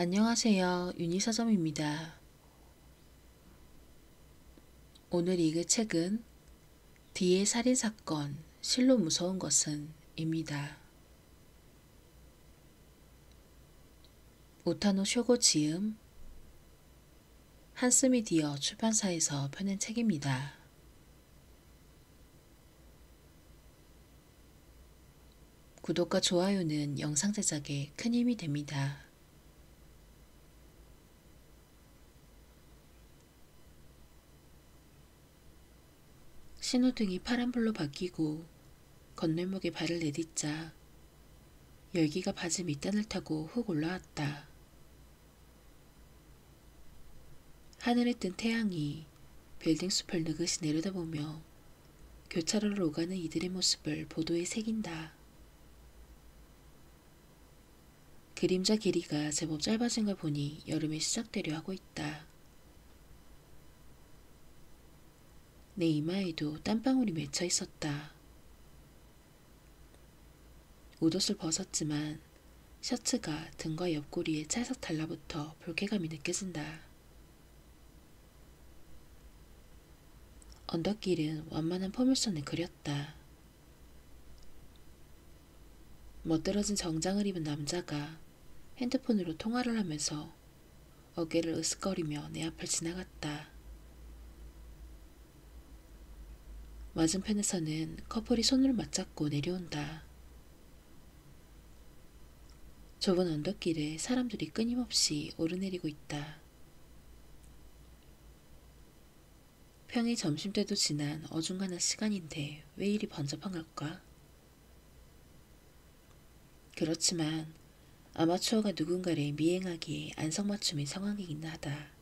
안녕하세요. 윤희서점입니다. 오늘 읽을 책은 D의 살인사건, 실로 무서운 것은 입니다. 오타노 쇼고 지음, 한스미디어 출판사에서 펴낸 책입니다. 구독과 좋아요는 영상 제작에 큰 힘이 됩니다. 신호등이 파란불로 바뀌고 건널목에 발을 내딛자 열기가 바지 밑단을 타고 훅 올라왔다. 하늘에 뜬 태양이 빌딩 숲을 느긋이 내려다보며 교차로를 오가는 이들의 모습을 보도에 새긴다. 그림자 길이가 제법 짧아진 걸 보니 여름이 시작되려 하고 있다. 내 이마에도 땀방울이 맺혀 있었다. 옷옷을 벗었지만 셔츠가 등과 옆구리에 찰싹 달라붙어 불쾌감이 느껴진다. 언덕길은 완만한 포물선을 그렸다. 멋들어진 정장을 입은 남자가 핸드폰으로 통화를 하면서 어깨를 으쓱거리며 내 앞을 지나갔다. 맞은편에서는 커플이 손을 맞잡고 내려온다. 좁은 언덕길에 사람들이 끊임없이 오르내리고 있다. 평일 점심때도 지난 어중간한 시간인데 왜 이리 번잡한 걸까? 그렇지만 아마추어가 누군가를 미행하기에 안성맞춤인 상황이긴 하다.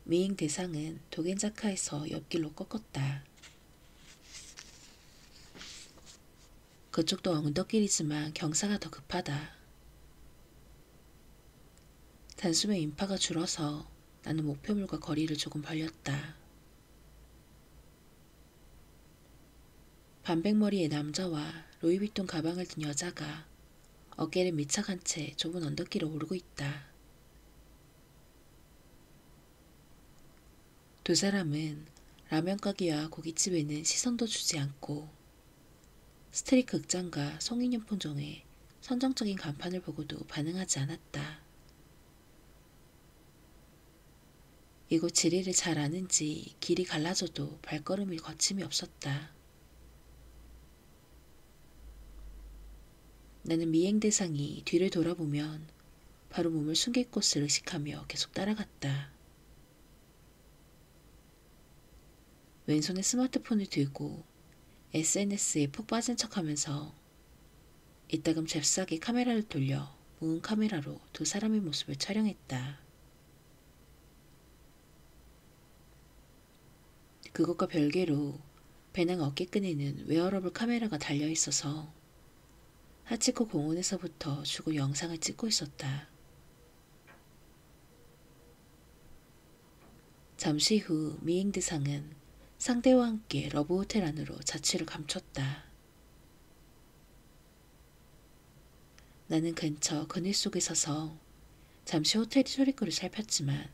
미행 대상은 도겐자카에서 옆길로 꺾었다. 그쪽도 언덕길이지만 경사가 더 급하다. 단숨에 인파가 줄어서 나는 목표물과 거리를 조금 벌렸다. 반백머리의 남자와 로이비통 가방을 든 여자가 어깨를 밀착한 채 좁은 언덕길을 오르고 있다. 두 사람은 라면 가게와 고깃집에는 시선도 주지 않고 스트릿 극장과 송인연 본점의 선정적인 간판을 보고도 반응하지 않았다. 이곳 지리를 잘 아는지 길이 갈라져도 발걸음이 거침이 없었다. 나는 미행 대상이 뒤를 돌아보면 바로 몸을 숨길 곳을 의식하며 계속 따라갔다. 왼손에 스마트폰을 들고 SNS에 푹 빠진 척하면서 이따금 잽싸게 카메라를 돌려 무음 카메라로 두 사람의 모습을 촬영했다. 그것과 별개로 배낭 어깨끈에는 웨어러블 카메라가 달려있어서 하치코 공원에서부터 주고 영상을 찍고 있었다. 잠시 후 미행 대상은 상대와 함께 러브호텔 안으로 자취를 감췄다. 나는 근처 그늘 속에 서서 잠시 호텔 출입구를 살폈지만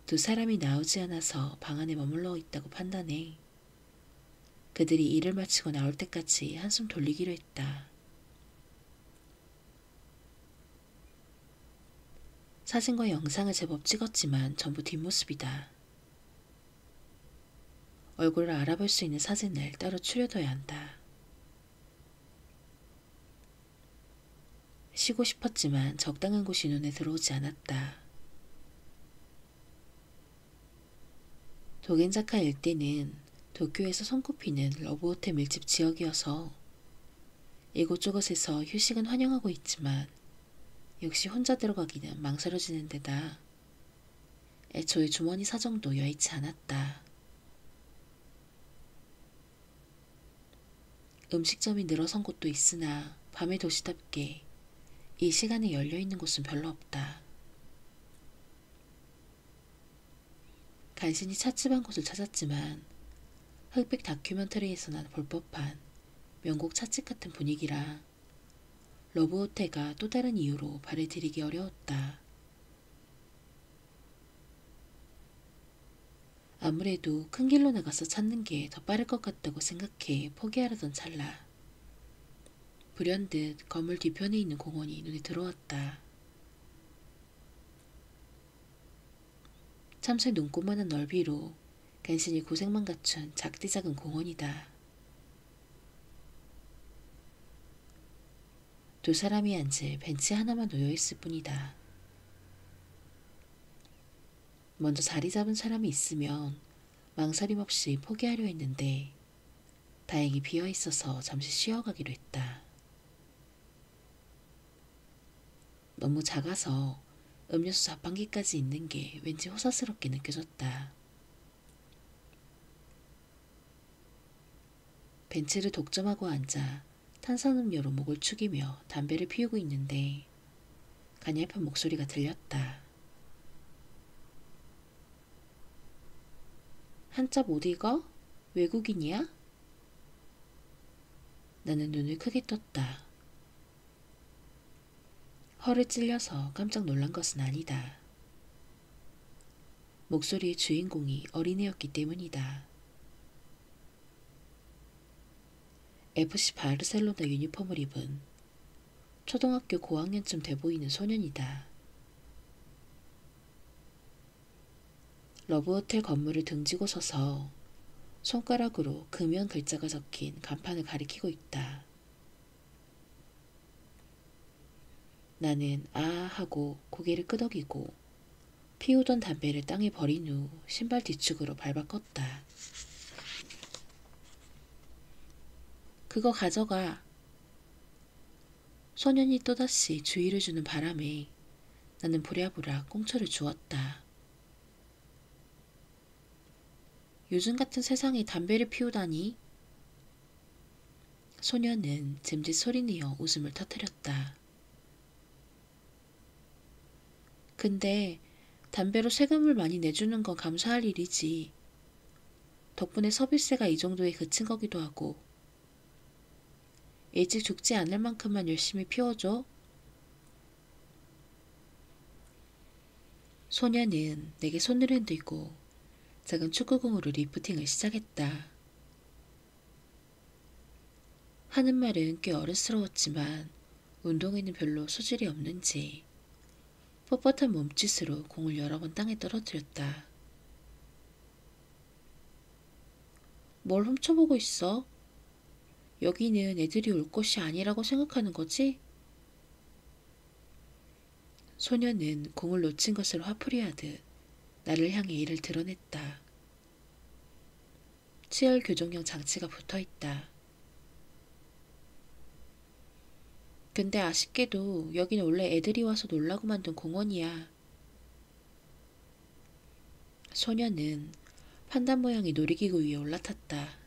두 사람이 나오지 않아서 방 안에 머물러 있다고 판단해 그들이 일을 마치고 나올 때까지 한숨 돌리기로 했다. 사진과 영상을 제법 찍었지만 전부 뒷모습이다. 얼굴을 알아볼 수 있는 사진을 따로 추려둬야 한다. 쉬고 싶었지만 적당한 곳이 눈에 들어오지 않았다. 도겐자카 일대는 도쿄에서 손꼽히는 러브호텔 밀집 지역이어서 이곳저곳에서 휴식은 환영하고 있지만 역시 혼자 들어가기는 망설여지는 데다 애초에 주머니 사정도 여의치 않았다. 음식점이 늘어선 곳도 있으나 밤의 도시답게 이 시간에 열려있는 곳은 별로 없다. 간신히 찻집 곳을 찾았지만 흑백 다큐멘터리에서나 볼 법한 명곡 찻집 같은 분위기라 러브호텔가 또 다른 이유로 발을 들이기 어려웠다. 아무래도 큰 길로 나가서 찾는 게 더 빠를 것 같다고 생각해 포기하려던 찰나 불현듯 건물 뒤편에 있는 공원이 눈에 들어왔다. 참새 눈꽃만한 넓이로 간신히 고생만 갖춘 작디 작은 공원이다. 두 사람이 앉을 벤치 하나만 놓여있을 뿐이다. 먼저 자리 잡은 사람이 있으면 망설임 없이 포기하려 했는데 다행히 비어있어서 잠시 쉬어가기로 했다. 너무 작아서 음료수 자판기까지 있는 게 왠지 호사스럽게 느껴졌다. 벤치를 독점하고 앉아 탄산음료로 목을 축이며 담배를 피우고 있는데 가냘픈 목소리가 들렸다. 한자 못 읽어? 외국인이야? 나는 눈을 크게 떴다. 허를 찔려서 깜짝 놀란 것은 아니다. 목소리의 주인공이 어린애였기 때문이다. FC 바르셀로나 유니폼을 입은 초등학교 고학년쯤 돼 보이는 소년이다. 러브호텔 건물을 등지고 서서 손가락으로 금연 글자가 적힌 간판을 가리키고 있다. 나는 아 하고 고개를 끄덕이고 피우던 담배를 땅에 버린 후 신발 뒤축으로 밟아 껐다. 그거 가져가. 소년이 또다시 주의를 주는 바람에 나는 부랴부랴 꽁초를 주었다. 요즘 같은 세상에 담배를 피우다니? 소년은 짐짓 소리내어 웃음을 터뜨렸다. 근데 담배로 세금을 많이 내주는 건 감사할 일이지. 덕분에 서비스가 이 정도에 그친 거기도 하고. 일찍 죽지 않을 만큼만 열심히 피워줘. 소년은 내게 손을 흔들고 작은 축구공으로 리프팅을 시작했다. 하는 말은 꽤 어른스러웠지만 운동에는 별로 소질이 없는지 뻣뻣한 몸짓으로 공을 여러 번 땅에 떨어뜨렸다. 뭘 훔쳐보고 있어? 여기는 애들이 올 곳이 아니라고 생각하는 거지? 소년은 공을 놓친 것을 화풀이하듯 나를 향해 이를 드러냈다. 치열 교정용 장치가 붙어있다. 근데 아쉽게도 여긴 원래 애들이 와서 놀라고 만든 공원이야. 소년은 판단 모양의 놀이기구 위에 올라탔다.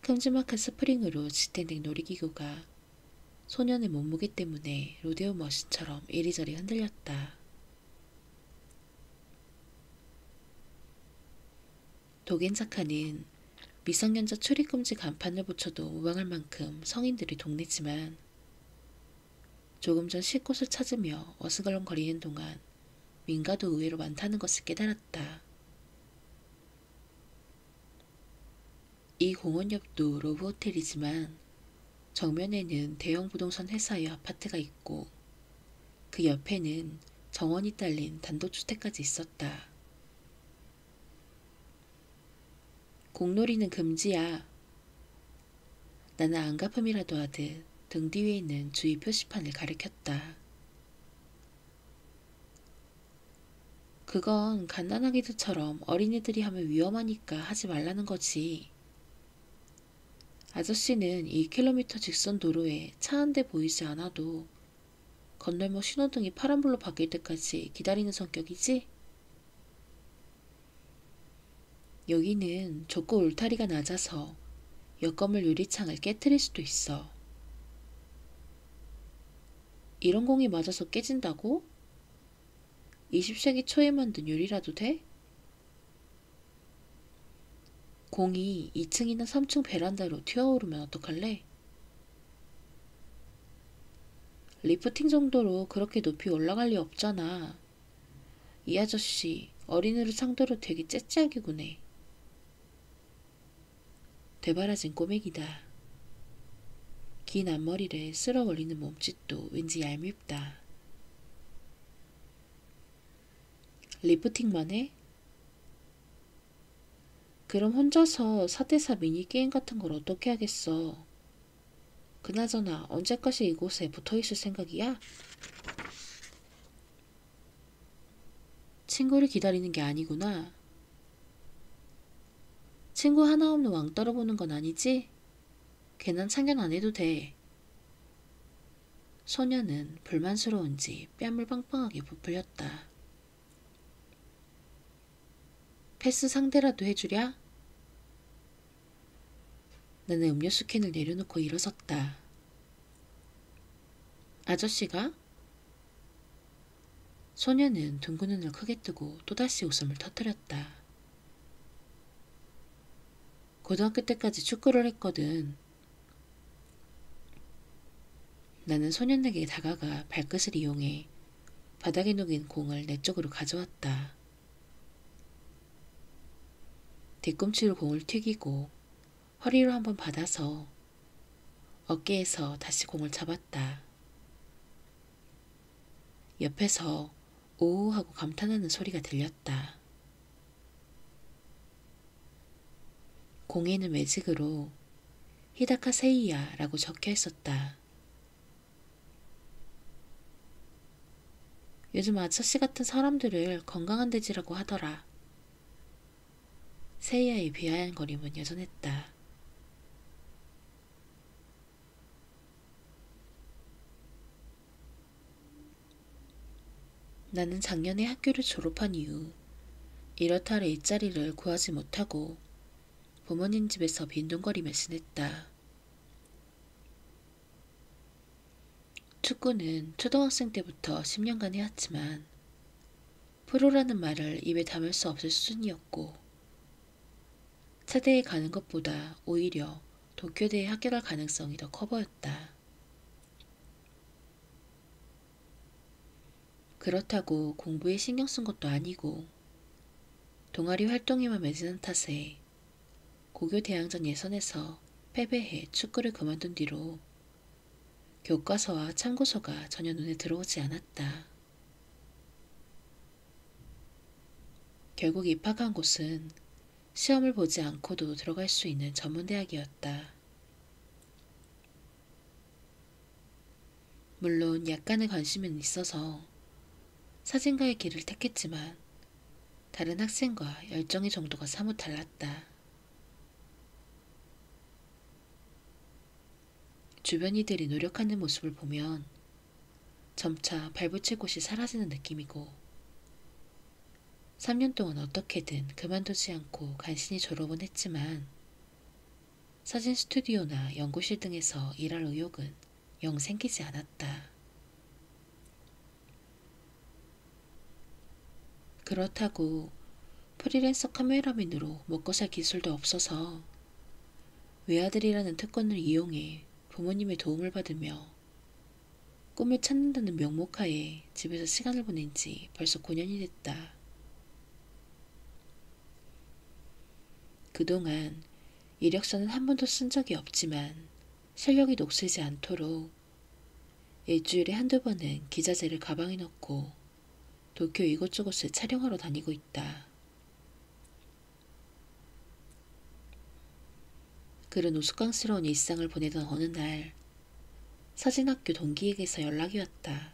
큼지막한 스프링으로 지탱된 놀이기구가 소년의 몸무게 때문에 로데오 머신처럼 이리저리 흔들렸다. 도겐자카는 미성년자 출입금지 간판을 붙여도 무방할 만큼 성인들이 동네지만 조금 전 쉴 곳을 찾으며 어슬렁거리는 동안 민가도 의외로 많다는 것을 깨달았다. 이 공원 옆도 러브호텔이지만 정면에는 대형 부동산 회사의 아파트가 있고 그 옆에는 정원이 딸린 단독주택까지 있었다. 공놀이는 금지야. 나는 안갚음이라도 하듯 등 뒤에 있는 주의 표시판을 가리켰다. 그건 갓난아기들처럼 어린이들이 하면 위험하니까 하지 말라는 거지. 아저씨는 2km 직선 도로에 차 한 대 보이지 않아도 건널목 신호등이 파란불로 바뀔 때까지 기다리는 성격이지? 여기는 좁고 울타리가 낮아서 옆 건물 유리창을 깨트릴 수도 있어. 이런 공이 맞아서 깨진다고? 20세기 초에 만든 유리라도 돼? 공이 2층이나 3층 베란다로 튀어오르면 어떡할래? 리프팅 정도로 그렇게 높이 올라갈 리 없잖아. 이 아저씨 어린이를 상대로 되게 째째하게 구네. 되바라진 꼬맹이다. 긴 앞머리를 쓸어 올리는 몸짓도 왠지 얄밉다. 리프팅만 해? 그럼 혼자서 4대4 미니게임 같은 걸 어떻게 하겠어? 그나저나 언제까지 이곳에 붙어있을 생각이야? 친구를 기다리는 게 아니구나. 친구 하나 없는 왕따로 보는 건 아니지? 괜한 참견 안 해도 돼. 소녀는 불만스러운지 뺨을 빵빵하게 부풀렸다. 패스 상대라도 해주랴? 나는 음료수 캔을 내려놓고 일어섰다. 아저씨가? 소녀는 둥근 눈을 크게 뜨고 또다시 웃음을 터뜨렸다. 고등학교 때까지 축구를 했거든. 나는 소년에게 다가가 발끝을 이용해 바닥에 녹인 공을 내 쪽으로 가져왔다. 뒤꿈치로 공을 튀기고 허리로 한번 받아서 어깨에서 다시 공을 잡았다. 옆에서 오우 하고 감탄하는 소리가 들렸다. 공에는 매직으로 히다카 세이야 라고 적혀 있었다. 요즘 아저씨 같은 사람들을 건강한 돼지라고 하더라. 세이야의 비아냥거림은 여전했다. 나는 작년에 학교를 졸업한 이후 이렇다 할 일자리를 구하지 못하고 부모님 집에서 빈둥거리며 지냈다. 축구는 초등학생 때부터 10년간 해왔지만 프로라는 말을 입에 담을 수 없을 수준이었고 차대에 가는 것보다 오히려 도쿄대에 합격할 가능성이 더 커 보였다. 그렇다고 공부에 신경 쓴 것도 아니고 동아리 활동에만 매진한 탓에 고교 대항전 예선에서 패배해 축구를 그만둔 뒤로 교과서와 참고서가 전혀 눈에 들어오지 않았다. 결국 입학한 곳은 시험을 보지 않고도 들어갈 수 있는 전문대학이었다. 물론 약간의 관심은 있어서 사진가의 길을 택했지만 다른 학생과 열정의 정도가 사뭇 달랐다. 주변 이들이 노력하는 모습을 보면 점차 발붙일 곳이 사라지는 느낌이고 3년 동안 어떻게든 그만두지 않고 간신히 졸업은 했지만 사진 스튜디오나 연구실 등에서 일할 의욕은 영 생기지 않았다. 그렇다고 프리랜서 카메라맨으로 먹고 살 기술도 없어서 외아들이라는 특권을 이용해 부모님의 도움을 받으며 꿈을 찾는다는 명목하에 집에서 시간을 보낸 지 벌써 9년이 됐다. 그동안 이력서는 한 번도 쓴 적이 없지만 실력이 녹슬지 않도록 일주일에 한두 번은 기자재를 가방에 넣고 도쿄 이곳저곳을 촬영하러 다니고 있다. 그런 우스꽝스러운 일상을 보내던 어느 날 사진학교 동기에게서 연락이 왔다.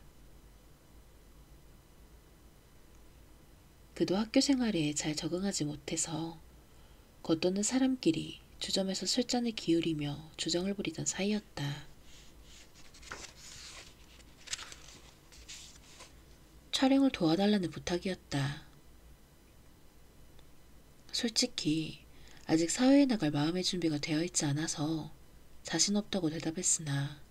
그도 학교 생활에 잘 적응하지 못해서 겉도는 사람끼리 주점에서 술잔을 기울이며 주정을 부리던 사이였다. 촬영을 도와달라는 부탁이었다. 솔직히 아직 사회에 나갈 마음의 준비가 되어 있지 않아서 자신 없다고 대답했으나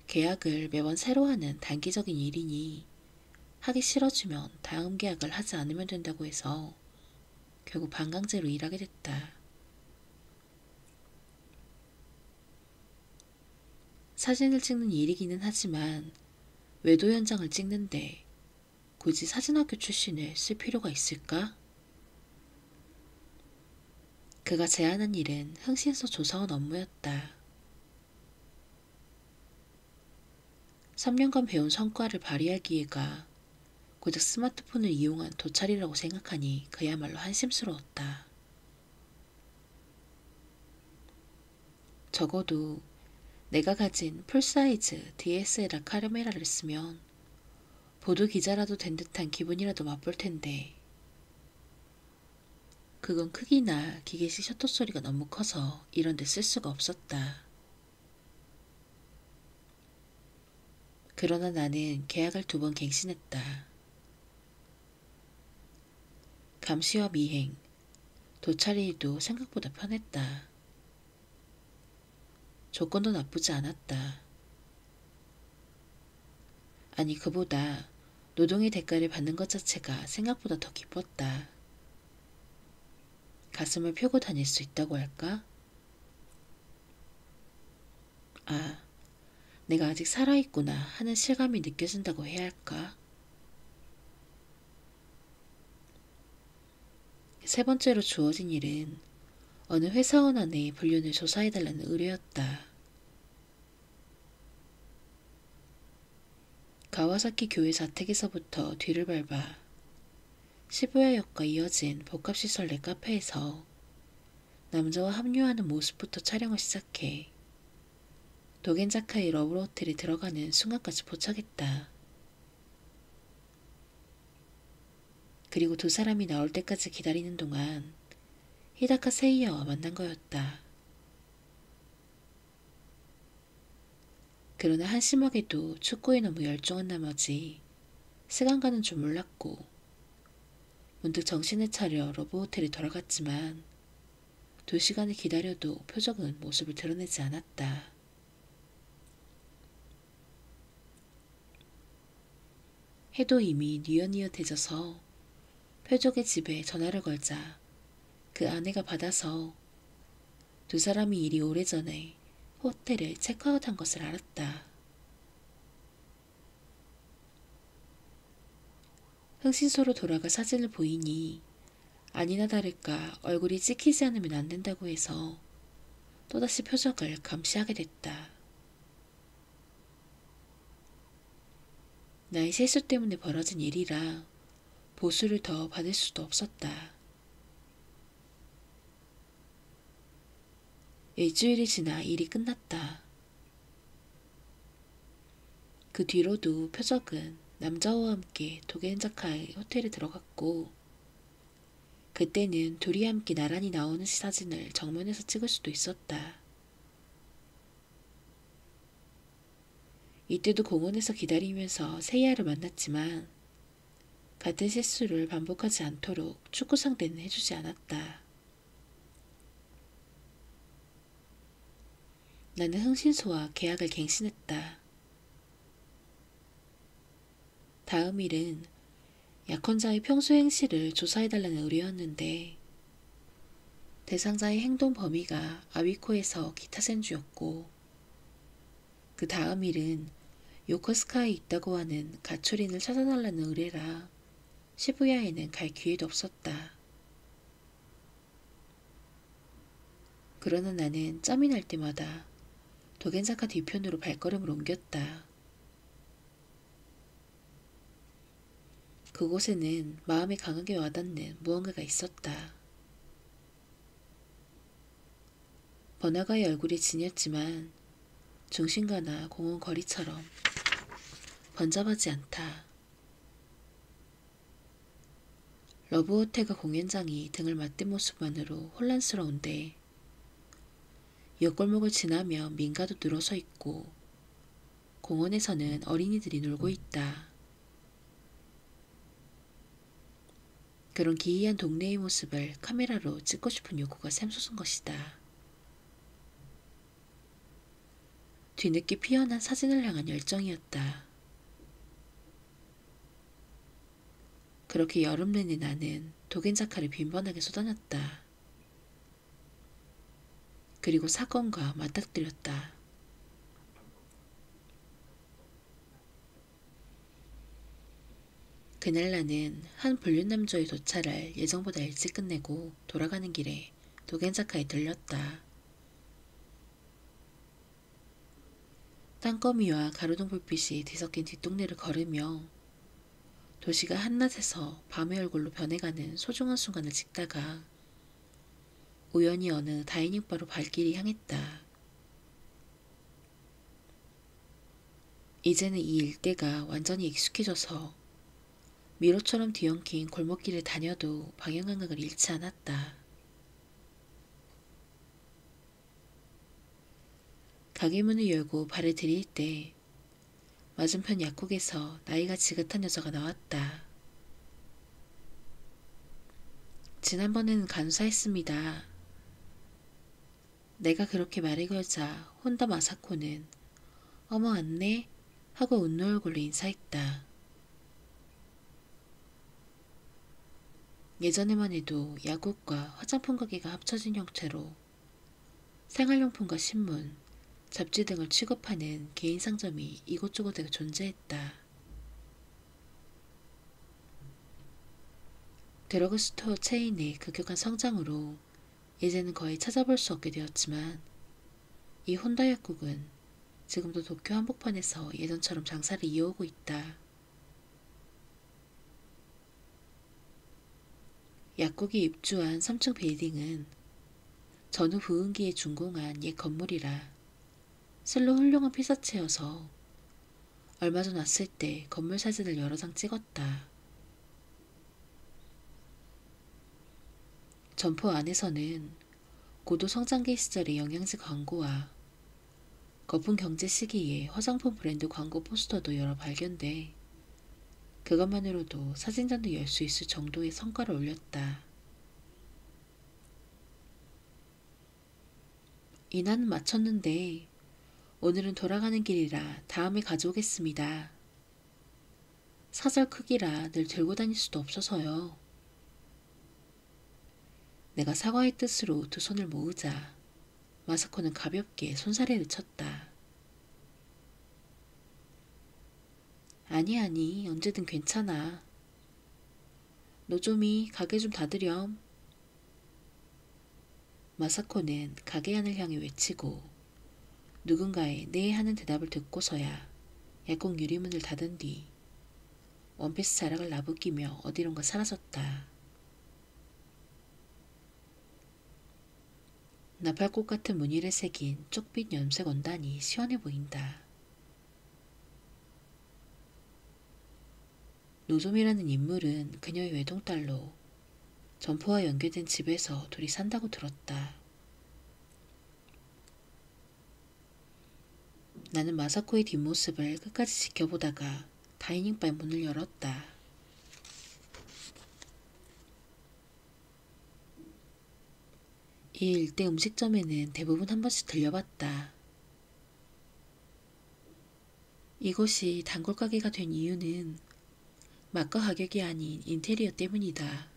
계약을 매번 새로 하는 단기적인 일이니 하기 싫어지면 다음 계약을 하지 않으면 된다고 해서 결국 반강제로 일하게 됐다. 사진을 찍는 일이기는 하지만 외도 현장을 찍는데 굳이 사진학교 출신을 쓸 필요가 있을까? 그가 제안한 일은 흥신소 조사원 업무였다. 3년간 배운 성과를 발휘할 기회가 고작 스마트폰을 이용한 도찰이라고 생각하니 그야말로 한심스러웠다. 적어도 내가 가진 풀사이즈 DSLR 카메라를 쓰면 보도 기자라도 된 듯한 기분이라도 맛볼 텐데 그건 크기나 기계식 셔터 소리가 너무 커서 이런 데 쓸 수가 없었다. 그러나 나는 계약을 2번 갱신했다. 감시와 미행, 도찰 일도 생각보다 편했다. 조건도 나쁘지 않았다. 아니 그보다 노동의 대가를 받는 것 자체가 생각보다 더 기뻤다. 가슴을 펴고 다닐 수 있다고 할까? 아, 내가 아직 살아있구나 하는 실감이 느껴진다고 해야 할까? 3번째로 주어진 일은 어느 회사원 안의 불륜을 조사해달라는 의뢰였다. 가와사키 교회 자택에서부터 뒤를 밟아 시부야역과 이어진 복합시설 내 카페에서 남자와 합류하는 모습부터 촬영을 시작해 도겐자카의 러브로 호텔에 들어가는 순간까지 포착했다. 그리고 2사람이 나올 때까지 기다리는 동안 히다카 세이야와 만난 거였다. 그러나 한심하게도 축구에 너무 열중한 나머지 시간 가는 줄 몰랐고 문득 정신을 차려 러브호텔에 돌아갔지만 2시간을 기다려도 표적은 모습을 드러내지 않았다. 해도 이미 뉘엿뉘엿해져서 표적의 집에 전화를 걸자 그 아내가 받아서 2사람이 이리 오래전에 호텔을 체크아웃한 것을 알았다. 흥신소로 돌아가 사진을 보이니 아니나 다를까 얼굴이 찍히지 않으면 안 된다고 해서 또다시 표적을 감시하게 됐다. 나의 실수 때문에 벌어진 일이라 보수를 더 받을 수도 없었다. 일주일이 지나 일이 끝났다. 그 뒤로도 표적은 남자와 함께 도겐자카의 호텔에 들어갔고 그때는 둘이 함께 나란히 나오는 사진을 정면에서 찍을 수도 있었다. 이때도 공원에서 기다리면서 세이야를 만났지만 같은 실수를 반복하지 않도록 축구 상대는 해주지 않았다. 나는 흥신소와 계약을 갱신했다. 다음 일은 약혼자의 평소 행실을 조사해달라는 의뢰였는데 대상자의 행동 범위가 아위코에서 기타 센주였고 그 다음 일은 요코스카에 있다고 하는 가초린을 찾아달라는 의뢰라 시부야에는 갈 기회도 없었다. 그러나 나는 짬이 날 때마다 도겐자카 뒤편으로 발걸음을 옮겼다. 그곳에는 마음에 강하게 와닿는 무언가가 있었다. 번화가의 얼굴이 지녔지만 중심가나 공원 거리처럼 번잡하지 않다. 러브호텔과 공연장이 등을 맞댄 모습만으로 혼란스러운데 옆골목을 지나면 민가도 늘어서 있고 공원에서는 어린이들이 놀고 있다. 그런 기이한 동네의 모습을 카메라로 찍고 싶은 욕구가 샘솟은 것이다. 뒤늦게 피어난 사진을 향한 열정이었다. 그렇게 여름 내내 나는 도겐자카를 빈번하게 쏟아냈다. 그리고 사건과 맞닥뜨렸다. 그날 나는 한 불륜남조의 도착을 예정보다 일찍 끝내고 돌아가는 길에 도겐자카에 들렸다. 땅거미와 가로등 불빛이 뒤섞인 뒷동네를 걸으며 도시가 한낮에서 밤의 얼굴로 변해가는 소중한 순간을 찍다가 우연히 어느 다이닝바로 발길이 향했다. 이제는 이 일대가 완전히 익숙해져서 미로처럼 뒤엉킨 골목길을 다녀도 방향감각을 잃지 않았다. 가게 문을 열고 발을 들일 때 맞은편 약국에서 나이가 지긋한 여자가 나왔다. 지난번에는 간수했습니다. 내가 그렇게 말을 걸자 혼다 마사코는 어머 안내 하고 웃는 얼굴로 인사했다. 예전에만 해도 약국과 화장품 가게가 합쳐진 형태로 생활용품과 신문, 잡지 등을 취급하는 개인 상점이 이곳저곳에 존재했다. 드러그스토어 체인의 급격한 성장으로 이제는 거의 찾아볼 수 없게 되었지만 이 혼다 약국은 지금도 도쿄 한복판에서 예전처럼 장사를 이어오고 있다. 약국이 입주한 3층 빌딩은 전후 부흥기에 준공한 옛 건물이라 실로 훌륭한 피사체여서 얼마 전 왔을 때 건물 사진을 여러 장 찍었다. 점포 안에서는 고도 성장기 시절의 영양제 광고와 거품 경제 시기에 화장품 브랜드 광고 포스터도 여러 발견돼 그것만으로도 사진전도 열 수 있을 정도의 성과를 올렸다. 인하는 마쳤는데 오늘은 돌아가는 길이라 다음에 가져오겠습니다. 사절 크기라 늘 들고 다닐 수도 없어서요. 내가 사과의 뜻으로 두 손을 모으자 마사코는 가볍게 손사래를 쳤다. 아니 언제든 괜찮아. 노조미 가게 좀 닫으렴. 마사코는 가게 안을 향해 외치고 누군가의 네 하는 대답을 듣고서야 약국 유리문을 닫은 뒤 원피스 자락을 나부끼며 어디론가 사라졌다. 나팔꽃 같은 무늬를 새긴 쪽빛 염색 원단이 시원해 보인다. 노조미라는 인물은 그녀의 외동딸로 점포와 연계된 집에서 둘이 산다고 들었다. 나는 마사코의 뒷모습을 끝까지 지켜보다가 다이닝바의 문을 열었다. 이 일대 음식점에는 대부분 한 번씩 들려봤다. 이곳이 단골 가게가 된 이유는 맛과 가격이 아닌 인테리어 때문이다.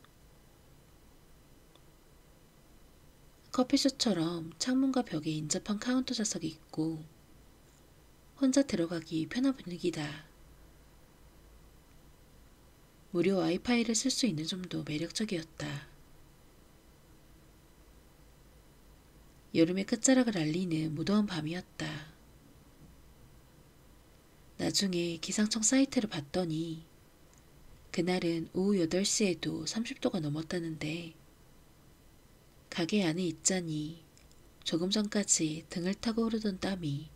커피숍처럼 창문과 벽에 인접한 카운터 좌석이 있고 혼자 들어가기 편한 분위기다. 무료 와이파이를 쓸 수 있는 점도 매력적이었다. 여름의 끝자락을 알리는 무더운 밤이었다. 나중에 기상청 사이트를 봤더니 그날은 오후 8시에도 30도가 넘었다는데 가게 안에 있자니 조금 전까지 등을 타고 흐르던 땀이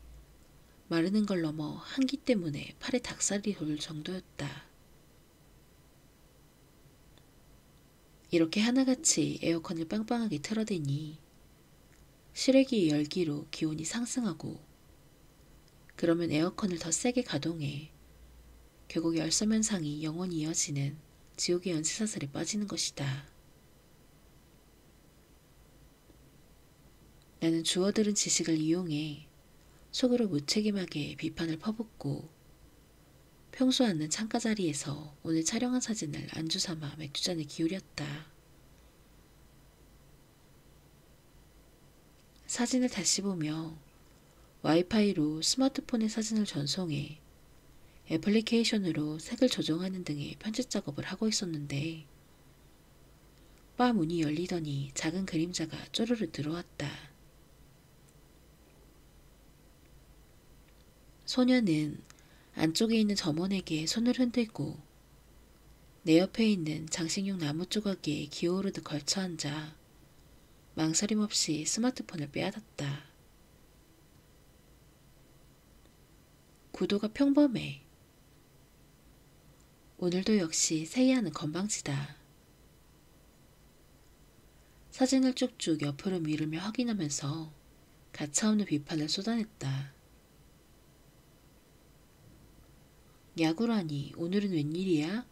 마르는 걸 넘어 한기 때문에 팔에 닭살이 돌 정도였다. 이렇게 하나같이 에어컨을 빵빵하게 틀어대니 실외기의 열기로 기온이 상승하고 그러면 에어컨을 더 세게 가동해 결국 열섬 현상이 영원히 이어지는 지옥의 연쇄사슬에 빠지는 것이다. 나는 주워들은 지식을 이용해 속으로 무책임하게 비판을 퍼붓고 평소 앉는 창가 자리에서 오늘 촬영한 사진을 안주삼아 맥주잔에 기울였다. 사진을 다시 보며 와이파이로 스마트폰의 사진을 전송해 애플리케이션으로 색을 조정하는 등의 편집 작업을 하고 있었는데 바 문이 열리더니 작은 그림자가 쪼르르 들어왔다. 소녀는 안쪽에 있는 점원에게 손을 흔들고 내 옆에 있는 장식용 나무 조각에 기어오르듯 걸쳐 앉아 망설임 없이 스마트폰을 빼앗았다. 구도가 평범해. 오늘도 역시 세이야는 건방지다. 사진을 쭉쭉 옆으로 미루며 확인하면서 가차없는 비판을 쏟아냈다. 야구라니 오늘은 웬일이야?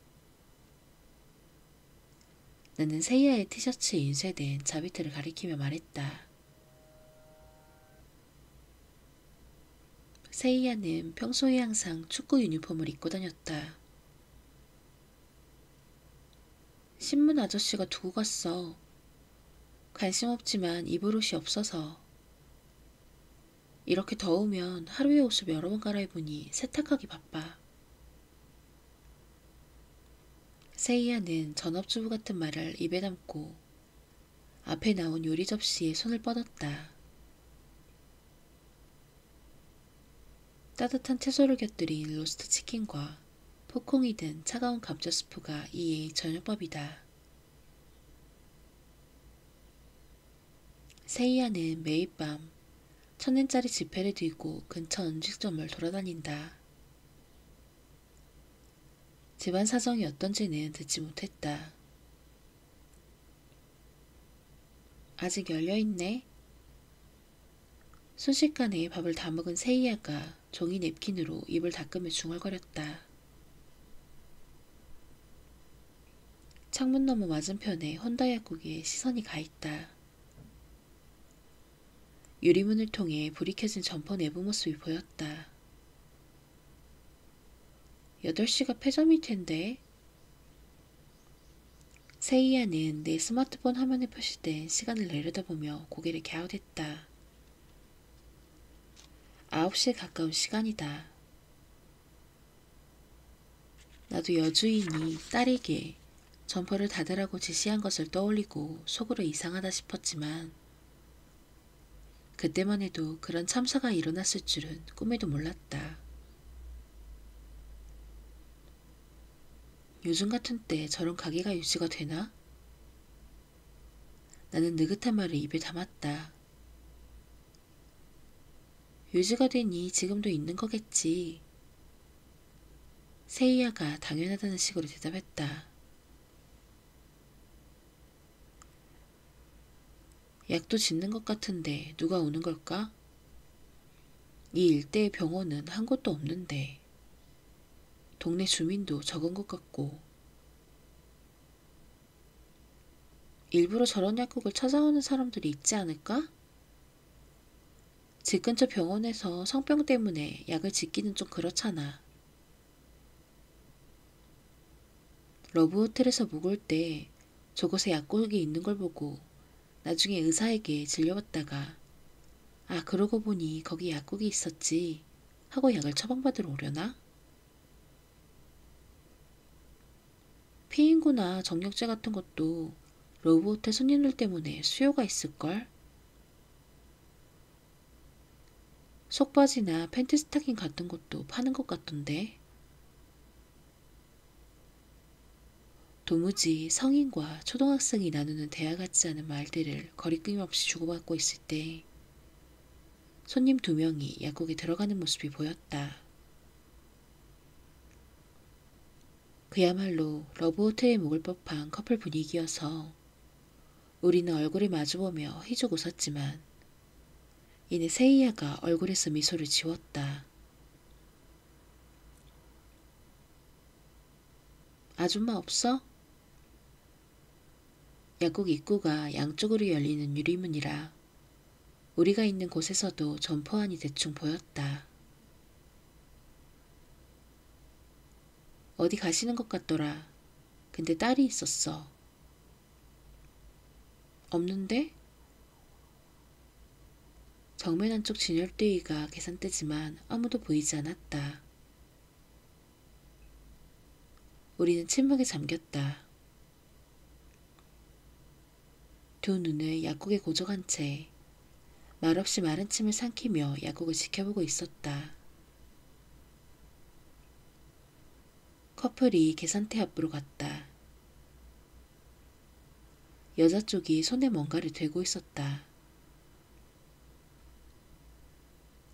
나는 세이야의 티셔츠에 인쇄된 자비트를 가리키며 말했다. 세이야는 평소에 항상 축구 유니폼을 입고 다녔다. 신문 아저씨가 두고 갔어. 관심 없지만 입을 옷이 없어서. 이렇게 더우면 하루에 옷을 여러 번 갈아입으니 세탁하기 바빠. 세이야는 전업주부 같은 말을 입에 담고 앞에 나온 요리 접시에 손을 뻗었다. 따뜻한 채소를 곁들인 로스트 치킨과 포콩이 든 차가운 감자 스프가 이의 저녁밥이다. 세이야는 매일 밤 1,000엔짜리 지폐를 들고 근처 음식점을 돌아다닌다. 집안 사정이 어떤지는 듣지 못했다. 아직 열려있네. 순식간에 밥을 다 먹은 세이야가 종이 냅킨으로 입을 닦으며 중얼거렸다. 창문 너머 맞은편에 혼다 약국에 시선이 가있다. 유리문을 통해 불이 켜진 점퍼 내부 모습이 보였다. 8시가 폐점일 텐데. 세이야는 내 스마트폰 화면에 표시된 시간을 내려다보며 고개를 갸웃했다. 9시에 가까운 시간이다. 나도 여주인이 딸에게 점퍼를 닫으라고 지시한 것을 떠올리고 속으로 이상하다 싶었지만 그때만 해도 그런 참사가 일어났을 줄은 꿈에도 몰랐다. 요즘 같은 때 저런 가게가 유지가 되나? 나는 느긋한 말을 입에 담았다. 유지가 되니 지금도 있는 거겠지. 세이야가 당연하다는 식으로 대답했다. 약도 짓는 것 같은데 누가 오는 걸까? 이 일대의 병원은 한 곳도 없는데 동네 주민도 적은 것 같고 일부러 저런 약국을 찾아오는 사람들이 있지 않을까? 집 근처 병원에서 성병 때문에 약을 짓기는 좀 그렇잖아. 러브호텔에서 묵을 때 저곳에 약국이 있는 걸 보고 나중에 의사에게 진료받다가 아 그러고 보니 거기 약국이 있었지 하고 약을 처방받으러 오려나? 피임구나 정력제 같은 것도 러브호텔 손님들 때문에 수요가 있을걸? 속바지나 팬티 스타킹 같은 것도 파는 것 같던데. 도무지 성인과 초등학생이 나누는 대화 같지 않은 말들을 거리낌 없이 주고받고 있을 때 손님 2명이 약국에 들어가는 모습이 보였다. 그야말로 러브호텔에 묵을 법한 커플 분위기여서 우리는 얼굴을 마주보며 희죽 웃었지만 이내 세이야가 얼굴에서 미소를 지웠다. 아줌마 없어? 약국 입구가 양쪽으로 열리는 유리문이라 우리가 있는 곳에서도 점퍼 안이 대충 보였다. 어디 가시는 것 같더라. 근데 딸이 있었어. 없는데? 정면 한쪽 진열대위가 계산대지만 아무도 보이지 않았다. 우리는 침묵에 잠겼다. 두 눈을 약국에 고정한 채 말없이 마른 침을 삼키며 약국을 지켜보고 있었다. 커플이 계산대 앞으로 갔다. 여자 쪽이 손에 뭔가를 들고 있었다.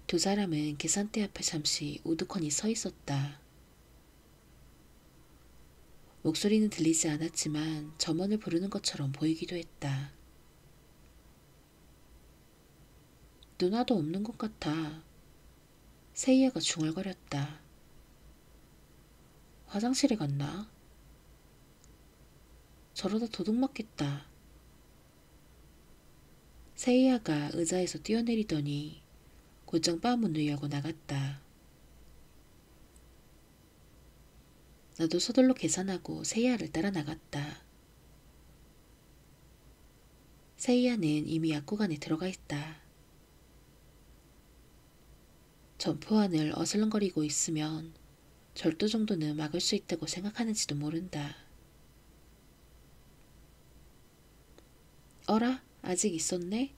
두 사람은 계산대 앞에 잠시 우두커니 서 있었다. 목소리는 들리지 않았지만 점원을 부르는 것처럼 보이기도 했다. 누나도 없는 것 같아. 세이야가 중얼거렸다. 화장실에 갔나? 저러다 도둑맞겠다. 세이야가 의자에서 뛰어내리더니 곧장 바 문을 열고 나갔다. 나도 서둘러 계산하고 세이야를 따라 나갔다. 세이야는 이미 약국 안에 들어가 있다. 점포안을 어슬렁거리고 있으면 절도 정도는 막을 수 있다고 생각하는지도 모른다. 어라? 아직 있었네?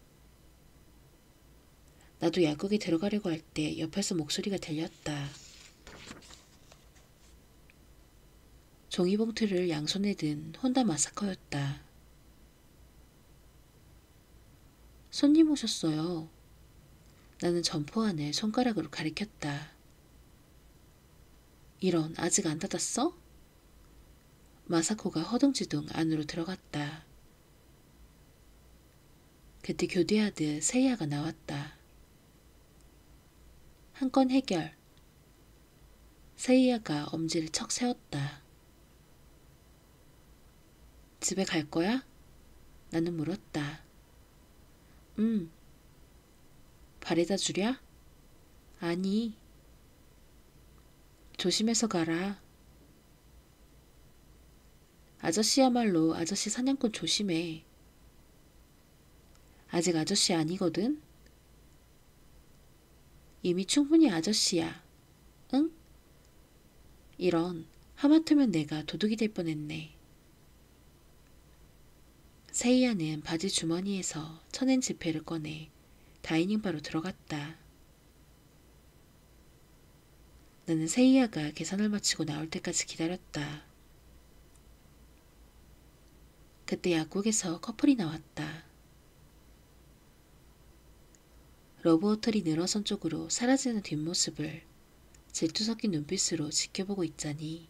나도 약국에 들어가려고 할 때 옆에서 목소리가 들렸다. 종이봉투를 양손에 든 혼다 마사커였다. 손님 오셨어요. 나는 점포안을 손가락으로 가리켰다. 이런, 아직 안 닫았어? 마사코가 허둥지둥 안으로 들어갔다. 그때 교대하듯 세이야가 나왔다. 한 건 해결. 세이야가 엄지를 척 세웠다. 집에 갈 거야? 나는 물었다. 바래다 주랴? 아니. 조심해서 가라. 아저씨야말로 아저씨 사냥꾼 조심해. 아직 아저씨 아니거든? 이미 충분히 아저씨야. 응? 이런, 하마터면 내가 도둑이 될 뻔했네. 세이야는 바지 주머니에서 쳐낸 지폐를 꺼내 다이닝바로 들어갔다. 나는 세이야가 계산을 마치고 나올 때까지 기다렸다. 그때 약국에서 커플이 나왔다. 러브호텔이 늘어선 쪽으로 사라지는 뒷모습을 질투 섞인 눈빛으로 지켜보고 있자니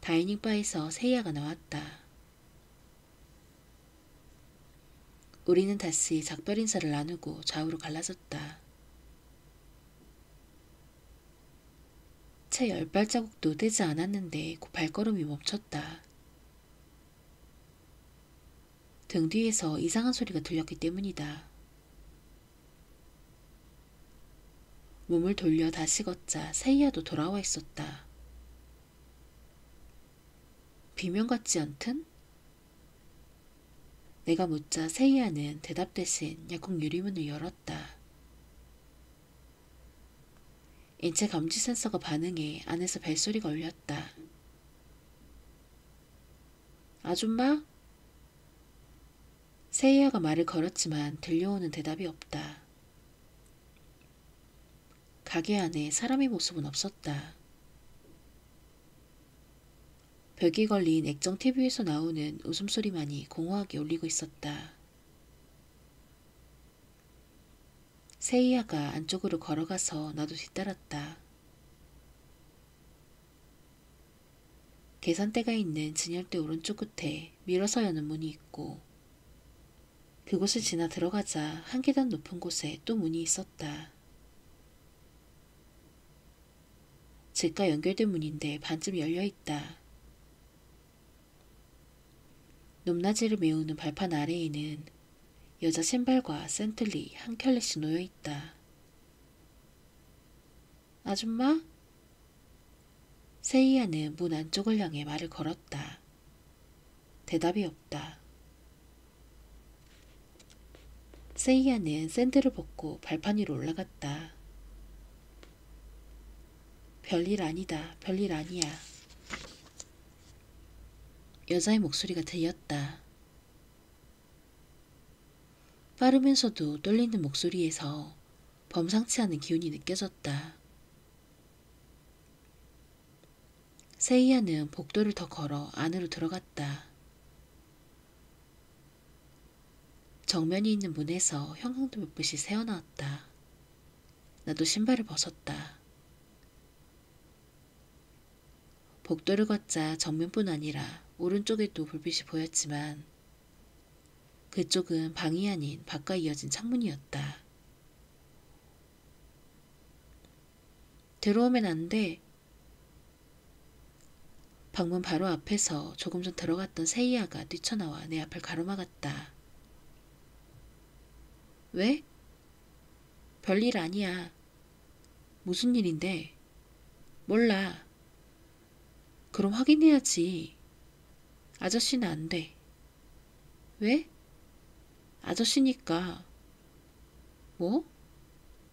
다이닝바에서 세이야가 나왔다. 우리는 다시 작별 인사를 나누고 좌우로 갈라졌다. 채 10발자국도 되지 않았는데 곧 발걸음이 멈췄다. 등 뒤에서 이상한 소리가 들렸기 때문이다. 몸을 돌려 다시 걷자 세이야도 돌아와 있었다. 비명 같지 않든? 내가 묻자 세이야는 대답 대신 약국 유리문을 열었다. 인체 감지 센서가 반응해 안에서 벨소리가 울렸다. 아줌마? 세이야가 말을 걸었지만 들려오는 대답이 없다. 가게 안에 사람의 모습은 없었다. 벽에 걸린 액정 TV에서 나오는 웃음소리만이 공허하게 울리고 있었다. 세이야가 안쪽으로 걸어가서 나도 뒤따랐다. 계산대가 있는 진열대 오른쪽 끝에 밀어서 여는 문이 있고 그곳을 지나 들어가자 한 계단 높은 곳에 또 문이 있었다. 집과 연결된 문인데 반쯤 열려있다. 높낮이를 메우는 발판 아래에는 여자 신발과 샌틀리 한 켤레씩 놓여있다. 아줌마? 세이야는 문 안쪽을 향해 말을 걸었다. 대답이 없다. 세이야는 샌들을 벗고 발판 위로 올라갔다. 별일 아니다. 별일 아니야. 여자의 목소리가 들렸다. 빠르면서도 떨리는 목소리에서 범상치 않은 기운이 느껴졌다. 세이야는 복도를 더 걸어 안으로 들어갔다. 정면이 있는 문에서 형광등불빛이 새어나왔다. 나도 신발을 벗었다. 복도를 걷자 정면뿐 아니라 오른쪽에도 불빛이 보였지만 그쪽은 방이 아닌 밖과 이어진 창문이었다. 들어오면 안 돼. 방문 바로 앞에서 조금 전 들어갔던 세이야가 뛰쳐나와 내 앞을 가로막았다. 왜? 별일 아니야. 무슨 일인데? 몰라. 그럼 확인해야지. 아저씨는 안 돼. 왜? 아저씨니까. 뭐?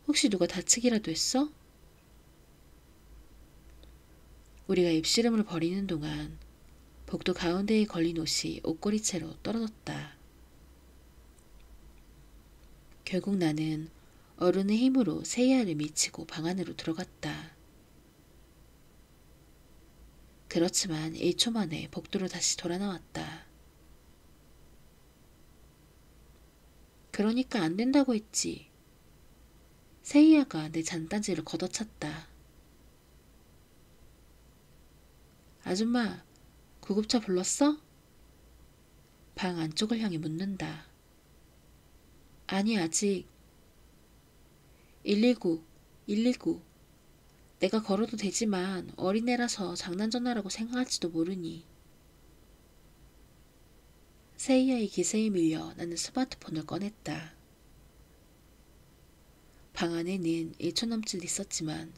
혹시 누가 다치기라도 했어? 우리가 입씨름을 벌이는 동안 복도 가운데에 걸린 옷이 옷걸이채로 떨어졌다. 결국 나는 어른의 힘으로 세이야를 미치고 방 안으로 들어갔다. 그렇지만 1초 만에 복도로 다시 돌아 나왔다. 그러니까 안 된다고 했지. 세이야가 내 잔단지를 걷어찼다. 아줌마, 구급차 불렀어? 방 안쪽을 향해 묻는다. 아니, 아직. 119, 119. 내가 걸어도 되지만 어린애라서 장난 전화라고 생각할지도 모르니. 세이야의 기세에 밀려 나는 스마트폰을 꺼냈다. 방 안에는 1초 넘짓 있었지만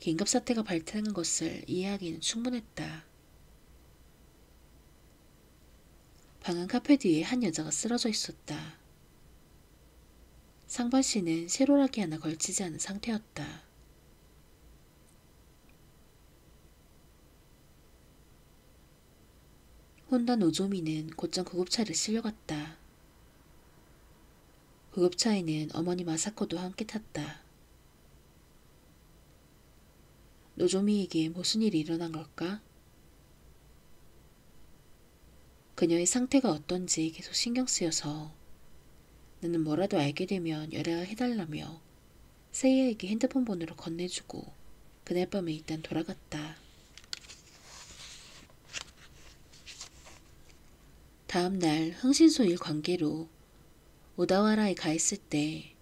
긴급사태가 발생한 것을 이해하기는 충분했다. 방 안 카페 뒤에 한 여자가 쓰러져 있었다. 상반신은 세로락이 하나 걸치지 않은 상태였다. 혼다 노조미는 곧장 구급차를 실려갔다. 구급차에는 어머니 마사코도 함께 탔다. 노조미에게 무슨 일이 일어난 걸까? 그녀의 상태가 어떤지 계속 신경 쓰여서 나는 뭐라도 알게 되면 연락을 해달라며 세이야에게 핸드폰 번호를 건네주고 그날 밤에 일단 돌아갔다. 다음날 흥신소일 관계로 오다와라에 가 있을 때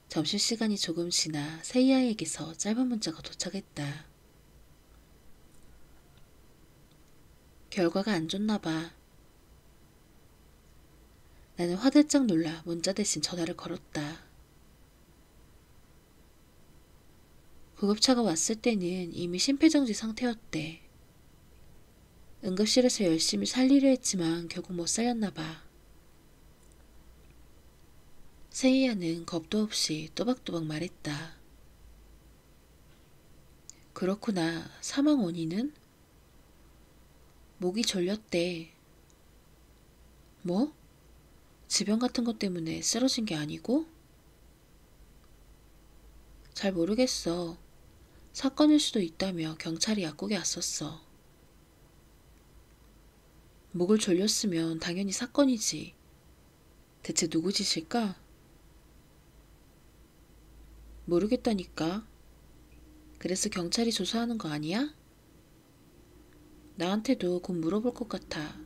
점심시간이 조금 지나 세이야에게서 짧은 문자가 도착했다. 결과가 안 좋나 봐. 나는 화들짝 놀라 문자 대신 전화를 걸었다. 구급차가 왔을 때는 이미 심폐정지 상태였대. 응급실에서 열심히 살리려 했지만 결국 못 살렸나 봐. 세이야는 겁도 없이 또박또박 말했다. 그렇구나. 사망 원인은? 목이 졸렸대. 뭐? 지병 같은 것 때문에 쓰러진 게 아니고? 잘 모르겠어. 사건일 수도 있다며 경찰이 약국에 왔었어. 목을 졸렸으면 당연히 사건이지. 대체 누구 짓일까? 모르겠다니까. 그래서 경찰이 조사하는 거 아니야? 나한테도 곧 물어볼 것 같아.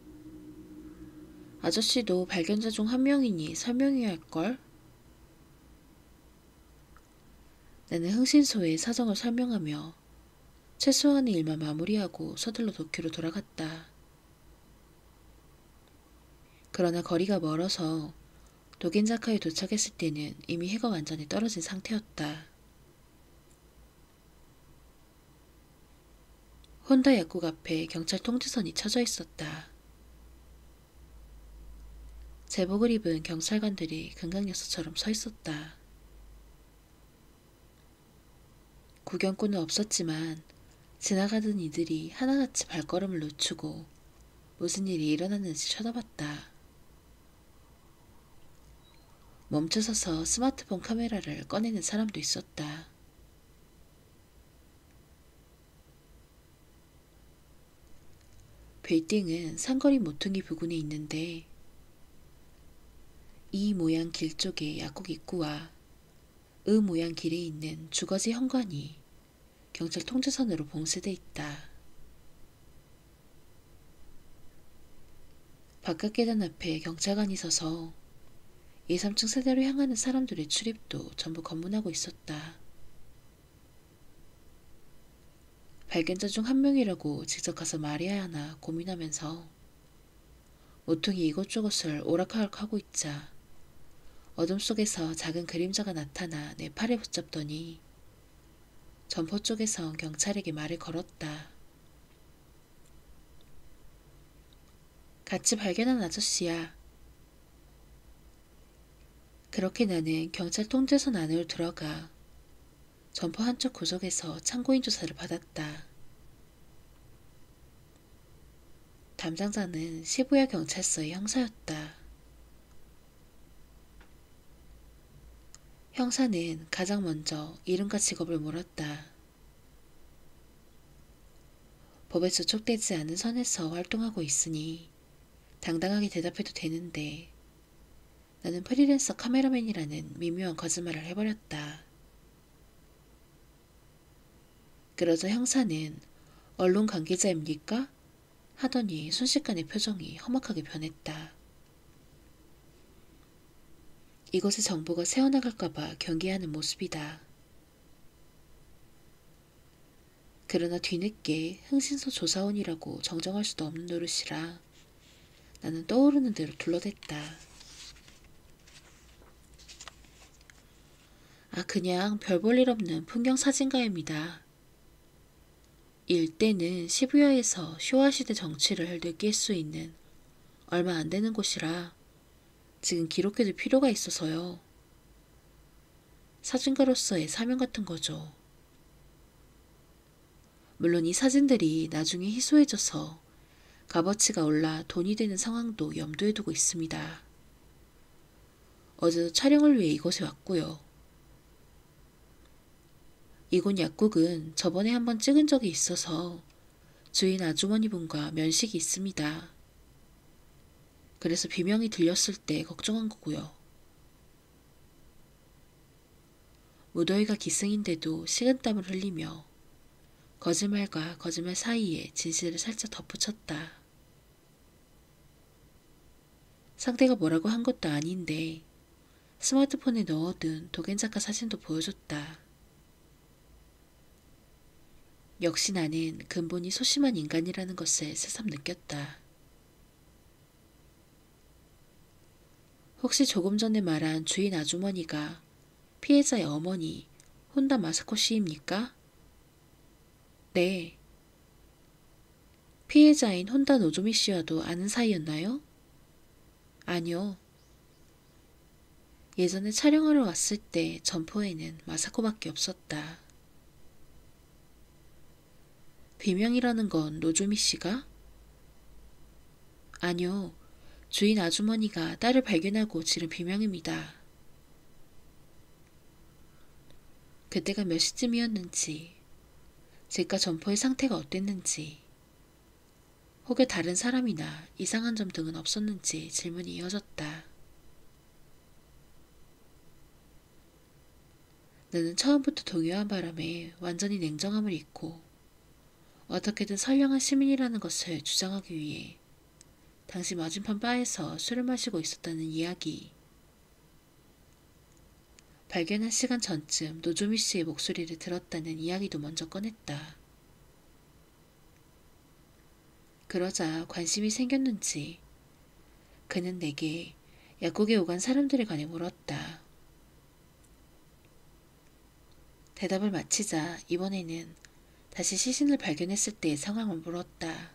아저씨도 발견자 중 한 명이니 설명해야 할걸? 나는 흥신소에 사정을 설명하며 최소한의 일만 마무리하고 서둘러 도쿄로 돌아갔다. 그러나 거리가 멀어서 도겐자카에 도착했을 때는 이미 해가 완전히 떨어진 상태였다. 혼다 약국 앞에 경찰 통지선이 쳐져 있었다. 제복을 입은 경찰관들이 금강역사처럼 서 있었다. 구경꾼은 없었지만 지나가던 이들이 하나같이 발걸음을 늦추고 무슨 일이 일어났는지 쳐다봤다. 멈춰서서 스마트폰 카메라를 꺼내는 사람도 있었다. 빌딩은 상거리 모퉁이 부근에 있는데 이 모양 길 쪽에 약국 입구와 의 모양 길에 있는 주거지 현관이 경찰 통제선으로 봉쇄돼 있다. 바깥 계단 앞에 경찰관이 서서 2, 3층 세대로 향하는 사람들의 출입도 전부 검문하고 있었다. 발견자 중 한 명이라고 직접 가서 말해야 하나 고민하면서 모퉁이 이곳저곳을 오락가락하고 있자 어둠 속에서 작은 그림자가 나타나 내 팔에 붙잡더니 점포 쪽에서 경찰에게 말을 걸었다. 같이 발견한 아저씨야. 그렇게 나는 경찰 통제선 안으로 들어가 점포 한쪽 구석에서 참고인 조사를 받았다. 담당자는 시부야 경찰서의 형사였다. 형사는 가장 먼저 이름과 직업을 물었다. 법에 저촉되지 않은 선에서 활동하고 있으니 당당하게 대답해도 되는데 나는 프리랜서 카메라맨이라는 미묘한 거짓말을 해버렸다. 그러자 형사는 언론 관계자입니까? 하더니 순식간에 표정이 험악하게 변했다. 이곳의 정보가 새어나갈까봐 경계하는 모습이다. 그러나 뒤늦게 흥신소 조사원이라고 정정할 수도 없는 노릇이라 나는 떠오르는 대로 둘러댔다. 그냥 별 볼 일 없는 풍경사진가입니다. 일대는 시부야에서 쇼와 시대 정치를 느낄 수 있는 얼마 안 되는 곳이라 지금 기록해둘 필요가 있어서요. 사진가로서의 사명 같은 거죠. 물론 이 사진들이 나중에 희소해져서 값어치가 올라 돈이 되는 상황도 염두에 두고 있습니다. 어제도 촬영을 위해 이곳에 왔고요. 이곳 약국은 저번에 한번 찍은 적이 있어서 주인 아주머니분과 면식이 있습니다. 그래서 비명이 들렸을 때 걱정한 거고요. 무더위가 기승인데도 식은땀을 흘리며 거짓말과 거짓말 사이에 진실을 살짝 덧붙였다. 상대가 뭐라고 한 것도 아닌데 스마트폰에 넣어둔 도겐작가 사진도 보여줬다. 역시 나는 근본이 소심한 인간이라는 것을 새삼 느꼈다. 혹시 조금 전에 말한 주인 아주머니가 피해자의 어머니 혼다 마사코 씨입니까? 네. 피해자인 혼다 노조미 씨와도 아는 사이였나요? 아니요. 예전에 촬영하러 왔을 때 점포에는 마사코밖에 없었다. 비명이라는 건 노조미 씨가? 아니요. 주인 아주머니가 딸을 발견하고 지른 비명입니다. 그때가 몇 시쯤이었는지, 제가 점포의 상태가 어땠는지, 혹여 다른 사람이나 이상한 점 등은 없었는지 질문이 이어졌다. 나는 처음부터 동요한 바람에 완전히 냉정함을 잃고 어떻게든 선량한 시민이라는 것을 주장하기 위해 당시 맞은편 바에서 술을 마시고 있었다는 이야기, 발견한 시간 전쯤 노조미 씨의 목소리를 들었다는 이야기도 먼저 꺼냈다. 그러자 관심이 생겼는지 그는 내게 약국에 오간 사람들에 관해 물었다. 대답을 마치자 이번에는 다시 시신을 발견했을 때의 상황을 물었다.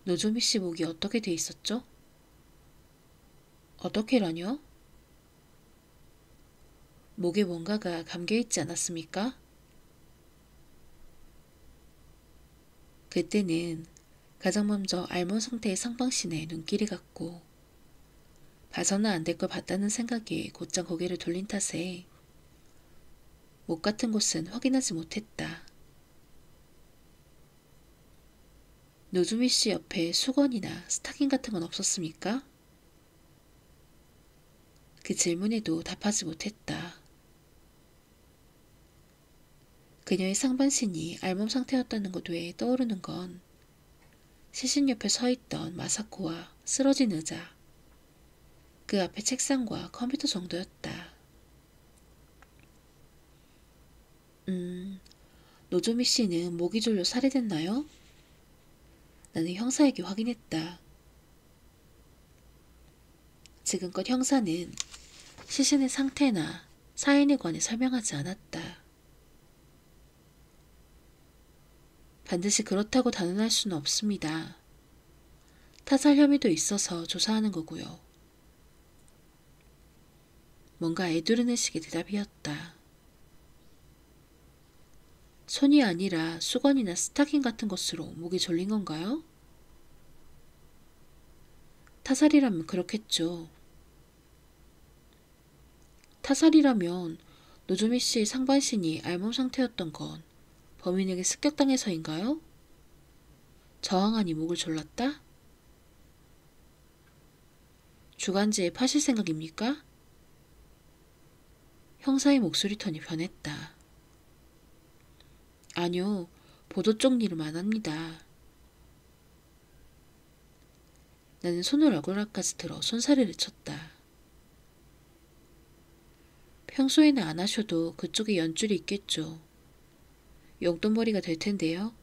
노조미 씨 목이 어떻게 돼 있었죠? 어떻게라뇨? 목에 뭔가가 감겨있지 않았습니까? 그때는 가장 먼저 알몬 상태의 상방신에 눈길이 갔고 봐서는 안 될 걸 봤다는 생각에 곧장 고개를 돌린 탓에 목 같은 곳은 확인하지 못했다. 노주미 씨 옆에 수건이나 스타킹 같은 건 없었습니까? 그 질문에도 답하지 못했다. 그녀의 상반신이 알몸 상태였다는 것 외에 떠오르는 건 시신 옆에 서 있던 마사코와 쓰러진 의자, 그 앞에 책상과 컴퓨터 정도였다. 노조미 씨는 목이 졸려 살해됐나요? 나는 형사에게 확인했다. 지금껏 형사는 시신의 상태나 사인에 관해 설명하지 않았다. 반드시 그렇다고 단언할 수는 없습니다. 타살 혐의도 있어서 조사하는 거고요. 뭔가 애두르는 식의 대답이었다. 손이 아니라 수건이나 스타킹 같은 것으로 목이 졸린 건가요? 타살이라면 그렇겠죠. 타살이라면 노조미 씨의 상반신이 알몸 상태였던 건 범인에게 습격당해서인가요? 저항하니 목을 졸랐다? 주간지에 파실 생각입니까? 형사의 목소리 톤이 변했다. 아니요, 보도 쪽 일만 합니다. 나는 손을 얼굴 앞까지 들어 손사래를 쳤다. 평소에는 안 하셔도 그쪽에 연줄이 있겠죠. 용돈벌이가 될 텐데요.